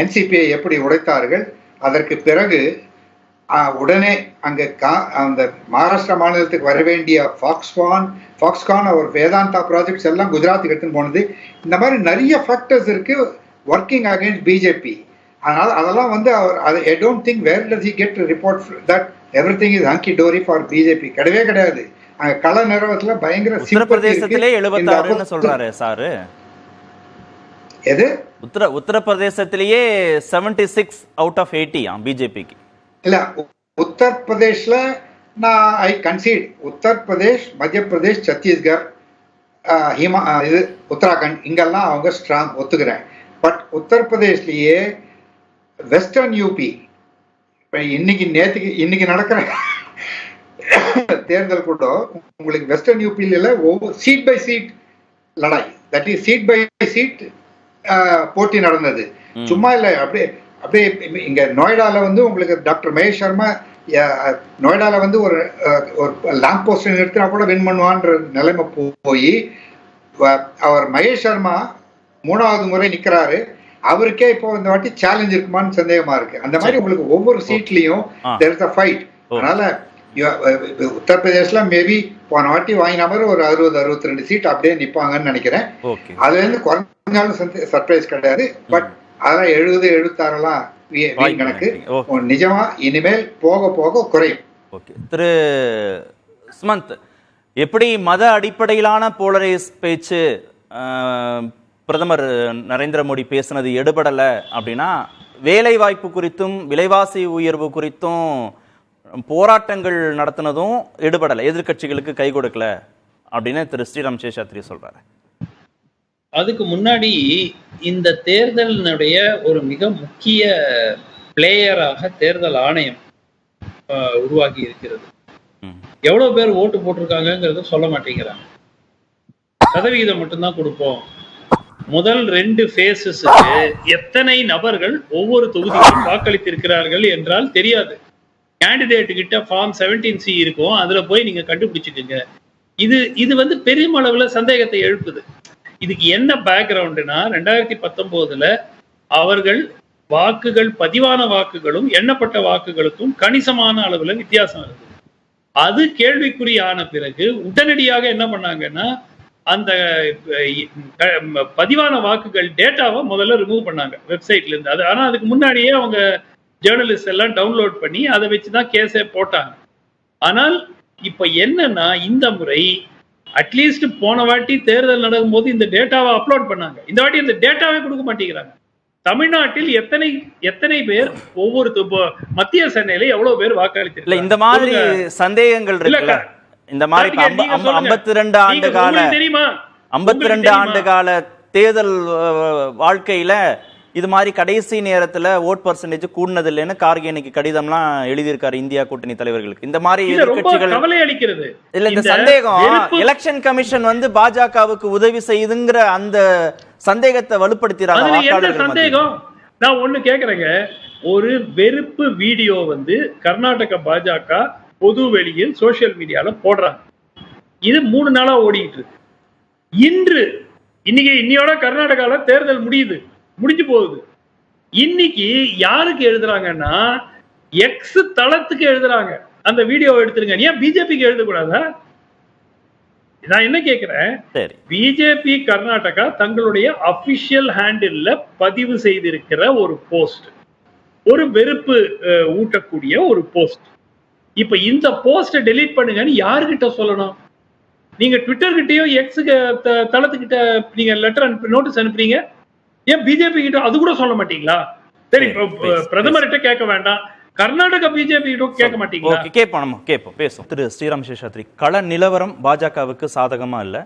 என்சிபியை எப்படி உடைத்தார்கள், அதற்கு பிறகு உடனே அங்கே அந்த மகாராஷ்டிரா மாநிலத்துக்கு வர வேண்டிய ஃபாக்ஸ்கான் அவர் வேதாந்தா ப்ராஜெக்ட்ஸ் எல்லாம் குஜராத்துக்கு எடுத்துன்னு போனது. இந்த மாதிரி நிறைய ஃபேக்டர்ஸ் இருக்கு ஒர்க்கிங் அகேன்ஸ்ட் பிஜேபி. அதனால அதெல்லாம் வந்து அவர் I don't think where does he get report that everything is hunky dory for BJP. கிடையவே கிடையாது. அங்க கள நிறுவனத்துல பயங்கர உத்தரப்பிரதேசத்திலே 76 சொல்றாரு சார். எது உத்தரப்பிரதேசத்திலேயே 76 அவுட் ஆஃப் 80 பிஜேபிக்கு. இல்ல உத்தரப்பிரதேஷ்ல நான் ஐ கன்சீட் உத்தரப்பிரதேஷ், மத்திய பிரதேஷ், சத்தீஸ்கர், இது உத்தராகண்ட், இங்கெல்லாம் அவங்க ஸ்ட்ராங் ஒத்துக்கிறேன். பட் உத்தரப்பிரதேஷ்லயே வெஸ்டர்ன் யூபி இன்னைக்கு நடக்கிற தேர்தல் கூட உங்களுக்கு வெஸ்டர்ன் யூபியில சீட் பை சீட் லடாய், that is seat by seat போட்டி நடந்தது. சும்மா இல்லை, அப்படியே இங்க நொய்டால வந்து உங்களுக்கு டாக்டர் மகேஷ் சர்மா நொய்டால வந்து ஒரு லேம்ப் போஸ்ட் நிறுத்தினா கூட வின் பண்ணுவான்ற நிலைமை போய் அவர் மகேஷ் சர்மா 3வது முறை நிக்கிறாரு. அவருக்கே இப்போ இந்த வாட்டி சேலஞ்ச் இருக்குமான்னு சந்தேகமா இருக்கு. அந்த மாதிரி உங்களுக்கு ஒவ்வொரு சீட்லயும் there is a fight. அதனால உத்தரப்பிரதேஷ்ல மேபி போன வாட்டி வாங்கின மாதிரி ஒரு 60-62 சீட் அப்படியே நிப்பாங்கன்னு நினைக்கிறேன். அதுல இருந்து குறைஞ்சாலும் சர்ப்ரைஸ் கிடையாது. பட் அதெல்லாம் 70-76 கணக்கு நிஜமா இனிமேல் போக போக குறையும். திரு சுமந்த், எப்படி மத அடிப்படையிலான போலரைஸ் பேச்சு பிரதமர் நரேந்திர மோடி பேசினது எடுபடல அப்படின்னா, வேலை வாய்ப்பு குறித்தும் விலைவாசி உயர்வு குறித்தும் போராட்டங்கள் நடத்தினதும் எடுபடலை, எதிர்கட்சிகளுக்கு கை கொடுக்கல அப்படின்னு திரு ஸ்ரீராம் சேஷாத்ரி சொல்றாரு. அதுக்கு முன்னாடி இந்த தேர்தலினுடைய ஒரு மிக முக்கிய பிளேயராக தேர்தல் ஆணையம் உருவாகி இருக்கிறது. எவ்வளவு பேர் ஓட்டு போட்டிருக்காங்கிறத சொல்ல மாட்டேங்கிறாங்க. சதவிகிதம் மட்டும்தான் கொடுப்போம். முதல் 2 ஃபேஸஸுக்கு எத்தனை நபர்கள் ஒவ்வொரு தொகுதிக்கும் வாக்களித்திருக்கிறார்கள் என்றால் தெரியாது. கேண்டிடேட்டு கிட்ட ஃபார்ம் 17C இருக்கும், அதுல போய் நீங்க கண்டுபிடிச்சுக்குங்க. இது வந்து பெருமளவுல சந்தேகத்தை எழுப்புது. இதுக்கு என்ன பேக்ரவுண்டுனா, 2019 அவர்கள் வாக்குகள், பதிவான வாக்குகளும் எண்ணப்பட்ட வாக்குகளுக்கும் கணிசமான அளவுல வித்தியாசம் இருக்கு. அது கேள்விக்குறியான பிறகு உடனடியாக என்ன பண்ணாங்கன்னா, அந்த பதிவான வாக்குகள் டேட்டாவை முதல்ல ரிமூவ் பண்ணாங்க வெப்சைட்ல இருந்து. அது ஆனா அதுக்கு முன்னாடியே அவங்க ஜேர்னலிஸ்ட் எல்லாம் டவுன்லோட் பண்ணி அதை வச்சுதான் கேஸே போட்டாங்க. ஆனால் இப்ப என்னன்னா, இந்த முறை அட்லீஸ்ட் போன வாட்டி தேர்தல் நடக்கும் போது இந்த டேட்டாவை அப்லோட் பண்ணாங்க. இந்த வாட்டி இந்த டேட்டாவே கொடுக்க மாட்டேங்கிறாங்க. தமிழ்நாட்டில் எத்தனை பேர் ஒவ்வொரு மத்திய சென்னையில எவ்வளவு பேர் வாக்களித்து இந்த மாதிரி சந்தேகங்கள் இருக்குல்ல, இந்த மாதிரி 52 ஆண்டு கால 52 ஆண்டு கால தேர்தல் வாழ்க்கையில இது மாதிரி கடைசி நேரத்துல ஓட் பர்சன்டேஜ் கூடுனது இல்லைன்னு கார்கே இன்னைக்கு கடிதம்லாம் எழுதியிருக்காரு இந்தியா கூட்டணி தலைவர்களுக்கு. இந்த மாதிரி எதிர்க்கட்சிகள் கவலை அளிக்கிறது. இல்ல இந்த சந்தேகம் எலெக்ஷன் கமிஷன் வந்து பாஜகவுக்கு உதவி செய்யுதுங்கிற அந்த சந்தேகத்தை வலுப்படுத்திறாங்க. சந்தேகம் நான் ஒண்ணு கேக்குறேங்க, ஒரு வெறுப்பு வீடியோ வந்து கர்நாடக பாஜக பொது வெளியில் சோசியல் மீடியால போடுறாங்க. இது 3 நாளா ஓடிட்டு இருக்கு. இன்னையோட கர்நாடகால தேர்தல் முடிஞ்சு போகுது. இன்னைக்கு யாருக்கு எழுதுறாங்கன்னா எக்ஸ் தளத்துக்கு எழுதுறாங்க, அந்த வீடியோ எடுத்துருங்க. ஏன் பிஜேபிக்கு எழுதக்கூடாதா? நான் என்ன கேக்குறேன், பிஜேபி கர்நாடகா தங்களுடைய அபிஷியல் ஹேண்டில் பதிவு செய்திருக்கிற ஒரு போஸ்ட், ஒரு வெறுப்பு ஊட்டக்கூடிய ஒரு போஸ்ட். இப்ப இந்த போஸ்ட் டெலீட் பண்ணுங்கன்னு யாருகிட்ட சொல்லணும்? நீங்க ட்விட்டர் கிட்டயோ எக்ஸ் தளத்துக்கிட்ட நீங்க லெட்டர் நோட்டீஸ் அனுப்புறீங்க, ஏன் பிஜேபி கிட்ட அது கூட சொல்ல மாட்டீங்களா? சரி, பிரதமர்கிட்ட கேட்க வேண்டாம், கர்நாடக பிஜேபி கிட்ட கேட்க மாட்டீங்களா? கேட்போம் பேசும். திரு ஸ்ரீராம் சேஷாத்ரி, கள நிலவரம் பாஜகவுக்கு சாதகமா இல்ல,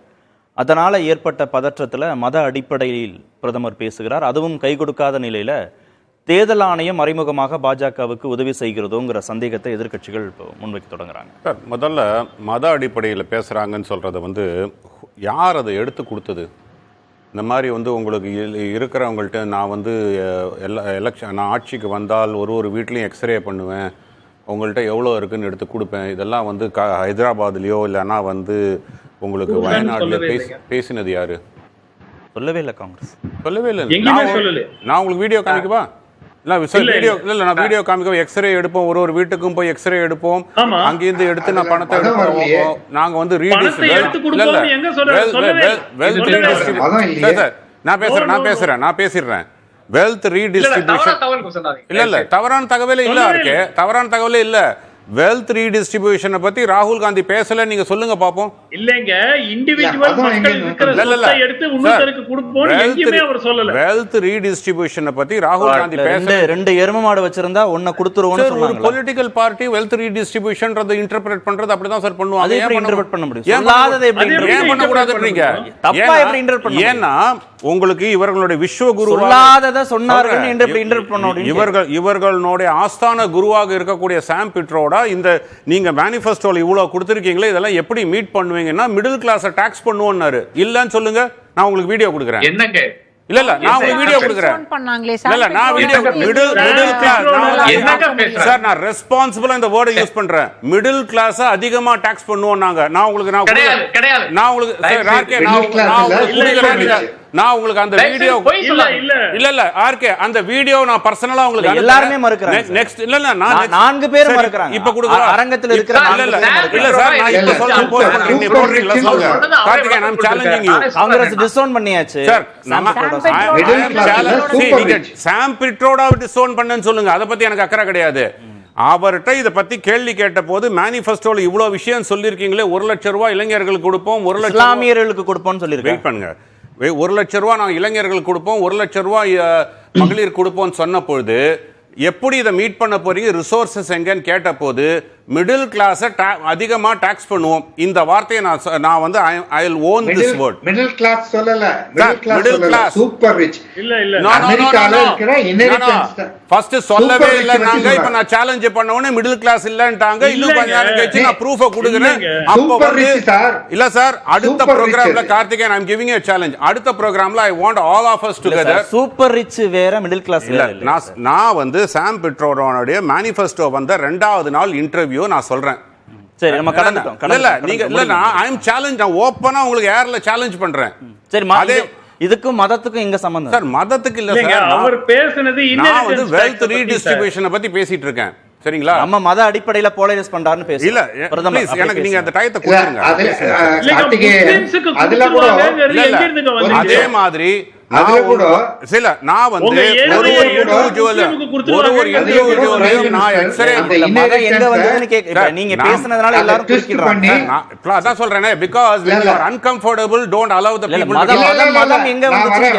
அதனால ஏற்பட்ட பதற்றத்துல மத அடிப்படையில் பிரதமர் பேசுகிறார். அதுவும் கை கொடுக்காத நிலையில தேர்தல் ஆணையம் மறைமுகமாக பாஜகவுக்கு உதவி செய்கிறதோங்கிற சந்தேகத்தை எதிர்க்கட்சிகள் முன்வைக்க தொடங்குறாங்க. சார், முதல்ல மத அடிப்படையில் பேசுகிறாங்கன்னு சொல்கிறத வந்து யார் அதை எடுத்து கொடுத்தது? இந்த மாதிரி வந்து உங்களுக்கு இருக்கிறவங்கள்ட்ட நான் வந்து நான் ஆட்சிக்கு வந்தால் ஒரு வீட்லேயும் எக்ஸ்ரே பண்ணுவேன், உங்கள்கிட்ட எவ்வளோ இருக்குன்னு எடுத்து கொடுப்பேன், இதெல்லாம் வந்து ஹைதராபாத்லேயோ இல்லைன்னா வந்து உங்களுக்கு வயநாட்டில் பேசினது யாரு? சொல்லவே இல்லை, காங்கிரஸ் சொல்லவே இல்லை. நான் உங்களுக்கு வீடியோ காமிக்கவா? நான் வீடியோ காமிக்க எக்ஸ்ரே எடுப்போம், ஒரு வீட்டுக்கும் போய் எக்ஸ்ரே எடுப்போம், அங்கிருந்து எடுத்து நான் பணத்தை எடுப்போம். நாங்க வந்து நான் பேசுறேன் வெல்த் ரீடிஸ்ட்ரிபியூஷன் இல்ல தவறான தகவலே இல்ல. வெல்த் ரீடிஸ்ட்ரிபியூஷனை பத்தி ராகுல் காந்தி பேசல, நீங்க சொல்லுங்க பாப்போம். இல்லங்க, இண்டிவிஜுவல் மக்கள் இருக்கிற சொத்தை எடுத்து இன்னொருத்தருக்கு கொடுப்போம்னு எங்கேயுமே அவர் சொல்லல. வெல்த் ரீடிஸ்ட்ரிபியூஷனை பத்தி ராகுல் காந்தி பேசல. 2 எருமை மாடு வச்சிருந்தா ஒண்ண கொடுத்துருவோம்னு சொன்னாங்க. ஒரு பொலிட்டிக்கல் பார்ட்டி வெல்த் ரீடிஸ்ட்ரிபியூஷன்ன்றதை இன்டர்பிரட் பண்றது அப்படிதான் சார் பண்ணுவாங்க. அதை எப்படி இன்டர்பிரட் பண்ண முடியும்? சொல்லாததை எப்படி ஏன் பண்ண கூடாதுன்றீங்க? தப்பா எப்படி இன்டர்பிரட் பண்ண? ஏன்னா உங்களுக்கு இவர்களுடைய விஸ்வகுரு சொல்லாததை சொன்னார்கள்னு இன்டர்பிரட் பண்ண முடியும். இவர்களுடைய ஆஸ்தான குருவாக இருக்கக்கூடிய சாம் பிட்ரோட இந்த நீங்க மேனிஃபெஸ்டோல இவ்வளவு கொடுத்திருக்கீங்களே, இதெல்லாம் எப்படி மீட் பண்ணுவீங்கன்னா மிடில் கிளாஸை டாக்ஸ் பண்ணுவோம்னாரு. இல்லன்னு சொல்லுங்க, நான் உங்களுக்கு வீடியோ கொடுக்குறேன். என்னங்க? இல்ல நான் உங்களுக்கு வீடியோ கொடுக்குறேன். இல்ல நான் வீடியோ மிடில் கிளாஸ் சார், நான் ரெஸ்பான்சிபிளா இந்த வேர்டை யூஸ் பண்றேன். மிடில் கிளாஸ் அதிகமா டாக்ஸ் பண்ணுவோம் நாங்க. நான் உங்களுக்கு நான் உங்களுக்கு அந்த வீடியோ இல்ல ஆர்கே, அந்த வீடியோ நான் பர்சனலா உங்களுக்கு எல்லாரும் மறுக்கறாங்க. நெக்ஸ்ட் இல்ல நான் 4 பேர் மறுக்கறாங்க. இப்ப கொடுக்குறேன் அரங்கத்துல இருக்கிற. இல்ல சார், நான் இப்ப சொல்றேன், போஸ்ட் பண்றேன், நீ போடுறீங்களா சொல்லுங்க. கார்த்திகேயன், நான் சேலஞ்சிங் யூ. காங்கிரஸ் டிஸ்ஓன் பண்ணியாச்சு சார். சாம் பிட்ரோடா டிஸ்ஓன் பண்ணேன்னு சொல்லுங்க, அத பத்தி எனக்கு அக்கறை கிடையாது. அவர்கிட்ட இதை பத்தி கேள்வி கேட்ட போது மேனிஃபெஸ்டோல இவ்வளவு விஷயம் சொல்லிருக்கீங்களே, 1 லட்சம் ரூபாய் இளைஞர்களுக்கு கொடுப்போம், 1 லட்சம் இஸ்லாமியர்களுக்கு கொடுப்போம் சொல்லிருக்கேன். வெயிட் பண்ணுங்க, 1 லட்சம் ரூபாய் நாங்கள் இளைஞர்களுக்கு கொடுப்போம், 1 லட்சம் ரூபாய் மகளிர் கொடுப்போம் சொன்ன பொழுது எப்படி இதை மீட் பண்ண போறீங்க, ரிசோர்சஸ் எங்கன்னு கேட்ட போது மிடில் கிளாஸ் அதிகமா டாக்ஸ் பண்ணுவோம். இந்த வார்த்தையை நான் வந்து I will own this word. Middle class சொல்லல, மிடில் கிளாஸ் சூப்பர் ரிச் இல்ல அமெரிக்கால இருக்கிற இன்ஹெரிட்டன்ஸ் ஃபர்ஸ்ட் சொல்லவே இல்ல. நாங்க இப்ப நான் சேலஞ்ச் பண்ண உடனே மிடில் கிளாஸ் இல்லன்றாங்க. இன்னும் கொஞ்ச நேரம் கழிச்சு நான் ப்ரூஃப கொடுக்கிறேன். அப்ப வந்து இல்ல சார், அடுத்த புரோகிராம்ல Karthikeyan, I am giving you a challenge. அடுத்த புரோகிராம்ல I want all of us together. Super rich வேற, மிடில் கிளாஸ் வேற. நான் வந்து சாம் பிட்ரோட மேனிஃபெஸ்டோ வந்த 2வது நாள் இன்டர்வியூ நான் சொல்றேன். சரி, நம்ம கடந்துட்டோம். இல்ல நீங்க இல்ல ஐ அம் சேலஞ்ச், நான் ஓபனா உங்களுக்கு ஏர்ல சேலஞ்ச் பண்றேன். சரி, அதே இதுக்கும் மதத்துக்கும் எங்க சம்பந்தம் சார்? மதத்துக்கு இல்ல சார், அவர் பேசுனது நான் வந்து வெல்த் ரீடிஸ்ட்ரிபியூஷனை பத்தி பேசிட்டு இருக்கேன். சரிங்களா? நம்ம மத அடிப்படையில போலரைஸ் பண்றாருன்னு பேச இல்ல. ப்ளீஸ் எனக்கு நீங்க அந்த டயத்தை கொடுங்க. அதே மாதிரி நான் வந்து ஒரு நான் எக்ஸ்ரே நீங்க பேசுனதுனால எல்லாரும் புரிஞ்சுக்கிறாங்க. அதான் சொல்றேனே, because when you are uncomfortable don't allow the people to மதம் எங்க வந்து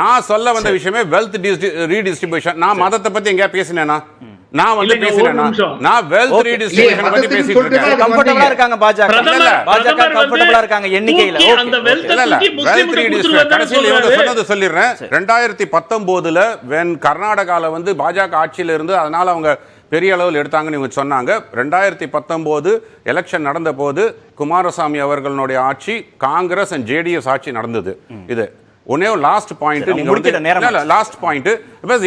நான் சொல்ல வந்த விஷயமே wealth redistribution. நான் மதத்தை பத்தி எங்க பேசினேனா? நான் வந்து இல்லைங்க, பேசுறேன் ஒரு நிமிஷம். நான் வெல்த் Okay. ரீடிஸ்ட்ரிபியூஷன் பத்தி இல்லையே, பேசிட்டு இருக்கேன். மதத்துக்கு கம்ஃபர்டபுளா இருக்காங்க பாஜக பிரதமர் பாஜக வந்து கம்ஃபர்டபுளா இருக்காங்க எண்ணிக்கையில தூக்கி Okay, அந்த okay. wealth இல்ல, இல்ல, தூக்கி wealth முஸ்லிமுக்கு redistribution. கொடுத்துருவாங்கன்னு கடைசியில இவங்க சொல்றாரு. சொன்னது சொல்லிடுறேன். 2019 when கர்நாடகால வந்து பாஜக ஆட்சியில இருந்து அதனால அவங்க பெரிய அளவில் எடுத்தாங்கன்னு இவங்க சொன்னாங்க. 2019 எலெக்ஷன் நடந்த போது குமாரசாமி அவர்களுடைய ஆட்சி காங்கிரஸ் அண்ட் ஜேடிஎஸ் ஆட்சி நடந்தது. இது ஒன்னே லாஸ்ட் பாயிண்ட் நீங்க முடிக்கிற நேரம் லாஸ்ட் பாயிண்ட்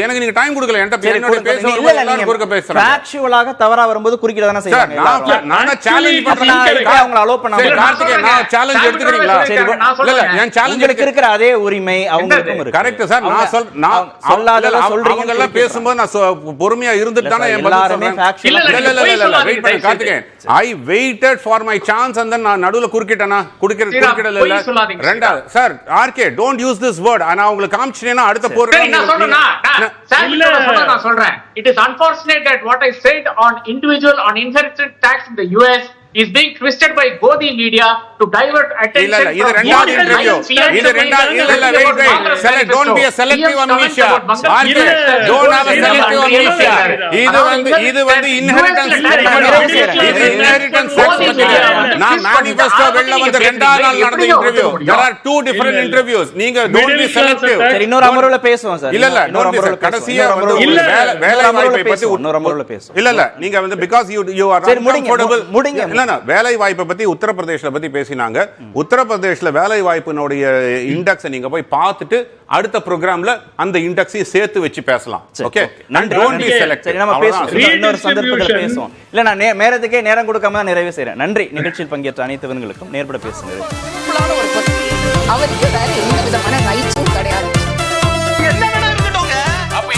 எனக்கு நீங்க டைம் கொடுக்கல என்கிட்ட சரி, என்னோட கொடுங்க. பேசுறது இல்ல, இல்ல, எல்லாரும் நீங்க குறுக்க பேசுறாங்க. factual-ஆக தவறா வரும்போது குறுக்கிட தானே சார் செய்வாங்க எல்லாரும். நான் சேலஞ்ச் அப்ப நான் இதுக்காக அவங்களை allow பண்ணாம சரி, இருக்கேன். கார்த்திகேயன், நான் சேலஞ்ச் எடுத்துக்கிறீங்களா? சரி, இல்ல இல்ல என் சேலஞ்ச் உங்களுக்கு இருக்கிற அதே உரிமை அவங்களுக்கும் இருக்கு. Correct sir. நான் சொல்லாதத சொல்றீங்க. அவங்க எல்லாம் பேசும்போது நான் பொறுமையா இருந்துட்டு தானே என் பதில் எல்லாருமே சொல்றேன். factual இல்ல இல்ல இல்ல இல்ல வெயிட் பண்ணு Karthikeyan. I waited for my chance and then நான் நடுவுல குறுக்கிட்டேனா குறுக்கிடல இல்ல. ரெண்டாவது sir RK don't use this word. நான் உங்களுக்கு காமிச்சேனா அடுத்த சரி, நான் சொல்றேன்னா, நான் சொல்றேன். It is unfortunate that what I said on individual on inheritance tax in the US is being twisted by Godi media to divert attention. இல்ல இல்ல இது ரெண்டாவது இன்டர்வியூ. இது ரெண்டாவது இல்ல இல்ல wait wait. Select don't be a selective amnesia. RK don't have a selective amnesia. இது வந்து இன்ஹெரிட்டன்ஸ் இது இன்ஹெரிட்டன்ஸ் நான் manifesto வெளில வந்து ரெண்டாவது நாள் நடந்த interview. there are two different interviews. நீங்க டோன்ட் பீ செலக்டிவ். சரி, இன்னொரு அமர்வுல பேசுவோம் சார். இல்ல இல்ல இன்னொரு அமர்வுல கடைசியா வந்து வேலை வாய்ப்பை பத்தி இன்னொரு அமர்வுல பேசுவோம். இல்ல இல்ல நீங்க வந்து because you are சரி, முடிங்க. இல்ல வேலை வாய்ப்பை பத்தி உத்தரப்பிரதேசல பத்தி பேசினாங்க. உத்தரப்பிரதேசல வேலை வாய்ப்பினுடைய இண்டெக்ஸ் நீங்க போய் பார்த்துட்டு அடுத்த ப்ரோகிராம்ல அந்த இண்டெக்ஸை சேர்த்து வச்சு பேசலாம். ஓகே நன்றி. Don't B select. சரி, நம்ம பேசுவோம். இன்னொரு சந்தர்ப்பத்துல பேசுவோம். இல்ல நான் நேரத்துக்கே நேரம் கொடுக்காம தான் நிறைவே செய்றேன். நன்றி. நிகழ்ச்சியில் பங்கேற்ற அனைத்துவர்களுக்கும் நேர்பட பேசுனது. சிம்பிளான ஒரு person. அவருக்கு வேற எந்த விதமான ரைட்ஸும் கிடையாது. என்ன வேணா இருக்கட்டும்ங்க. அப்ப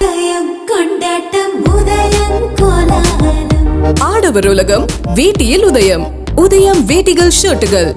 உதயம் கொண்டாட்டம் உதயம் கோலாகலம் ஆடவர் உலகம் வேட்டியில் உதயம். உதயம் வேட்டிகள் ஷர்ட்டுகள்.